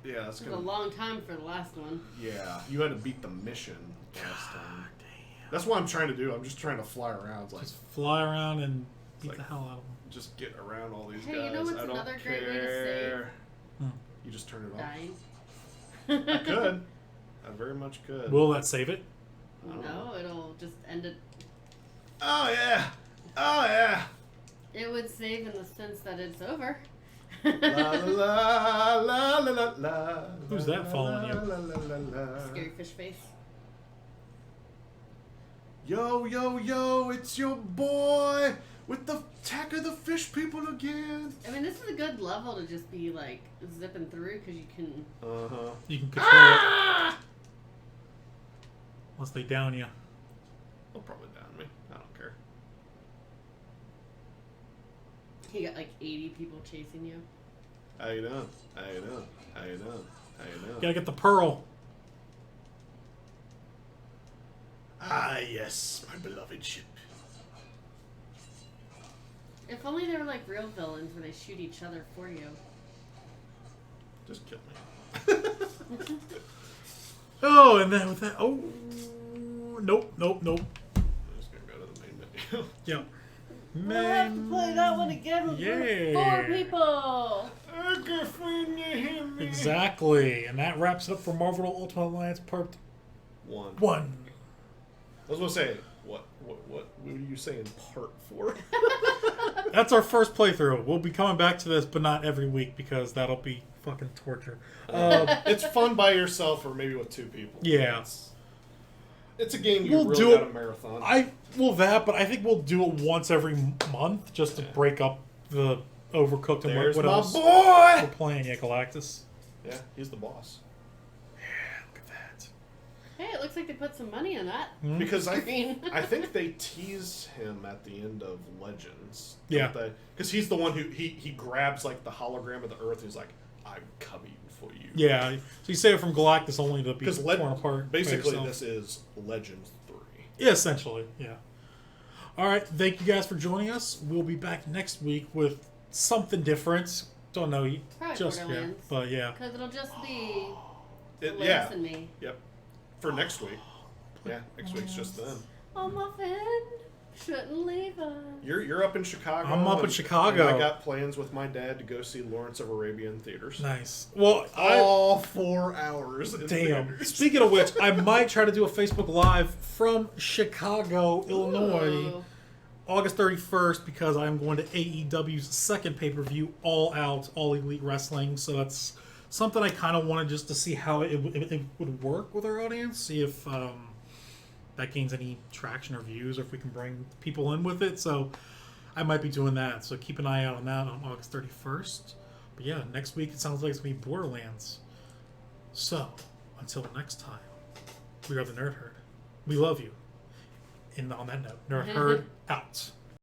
Yeah, that's It was a gonna. long time for the last one. Yeah, you had to beat the mission last time. Damn. That's what I'm trying to do. I'm just trying to fly around. It's like, Just fly around and beat like- the hell out of them. just get around all these Hey, guys. you know what's I don't another care. great way to save? You just turn it off. Dying. I could. I very much could. Will that save it? No, it'll just end it. Oh yeah. Oh yeah. It would save in the sense that it's over. La la la la la la. Who's that following you? La, la, la, la. Scary fish face. Yo yo yo! It's your boy with the attack of the fish people again. I mean, this is a good level to just be like zipping through because you can. Uh huh. You can control it Ah! once they down you. They'll probably down me. I don't care. You got like 80 people chasing you. How you doing? How you doing? How you doing? How you doing? Gotta get the pearl. Ah yes, my beloved ship. If only they were like real villains where they shoot each other for you. Just kill me. Oh, and then with that, nope. I'm just gonna go to the main menu. Yeah. We'll have to play that one again with Yeah. 4 people. Exactly, and that wraps it up for Marvel Ultimate Alliance Part 1. 1. I was gonna say, what are you saying part 4? That's our first playthrough. We'll be coming back to this, but not every week because that'll be fucking torture. It's fun by yourself or maybe with 2 people. Yeah. It's a game you We'll really do got it- to marathon. But I think we'll do it once every month just to break up the Overcooked and There's what my else boy! we're playing. Yeah, Galactus. Yeah, he's the boss. Look at that. Hey, it looks like they put some money in that. Because I Green. think they tease him at the end of Legends. Yeah. Because he's the one who he grabs like the hologram of the Earth and he's like, I'm coming for you. Yeah, so you save it from Galactus only to be Because torn apart. by basically yourself. this is Legends 3. Yeah, essentially, yeah. All right, thank you guys for joining us. We'll be back next week with something different. Don't know Probably just yet, Borderlands. but yeah. Because it'll just be Lance Yeah. and me. Yep. For next week. Yeah, next week's just them. Oh, my friend shouldn't leave us. You're up in Chicago. I'm up in and- Chicago. and I got plans with my dad to go see Lawrence of Arabia in theaters. Nice. Well, All 4 hours. In damn. theaters. Speaking of which, I might try to do a Facebook Live from Chicago, Illinois, Ooh. August 31st, because I'm going to AEW's second pay-per-view, All Out, All Elite Wrestling. So that's something I kind of wanted just to see how it would work with our audience, see if that gains any traction or views, or if we can bring people in with it. So I might be doing that. So keep an eye out on that on August 31st. But yeah, next week it sounds like it's going to be Borderlands. So until next time, we are the Nerd Herd. We love you. And on that note, Nerd Herd out.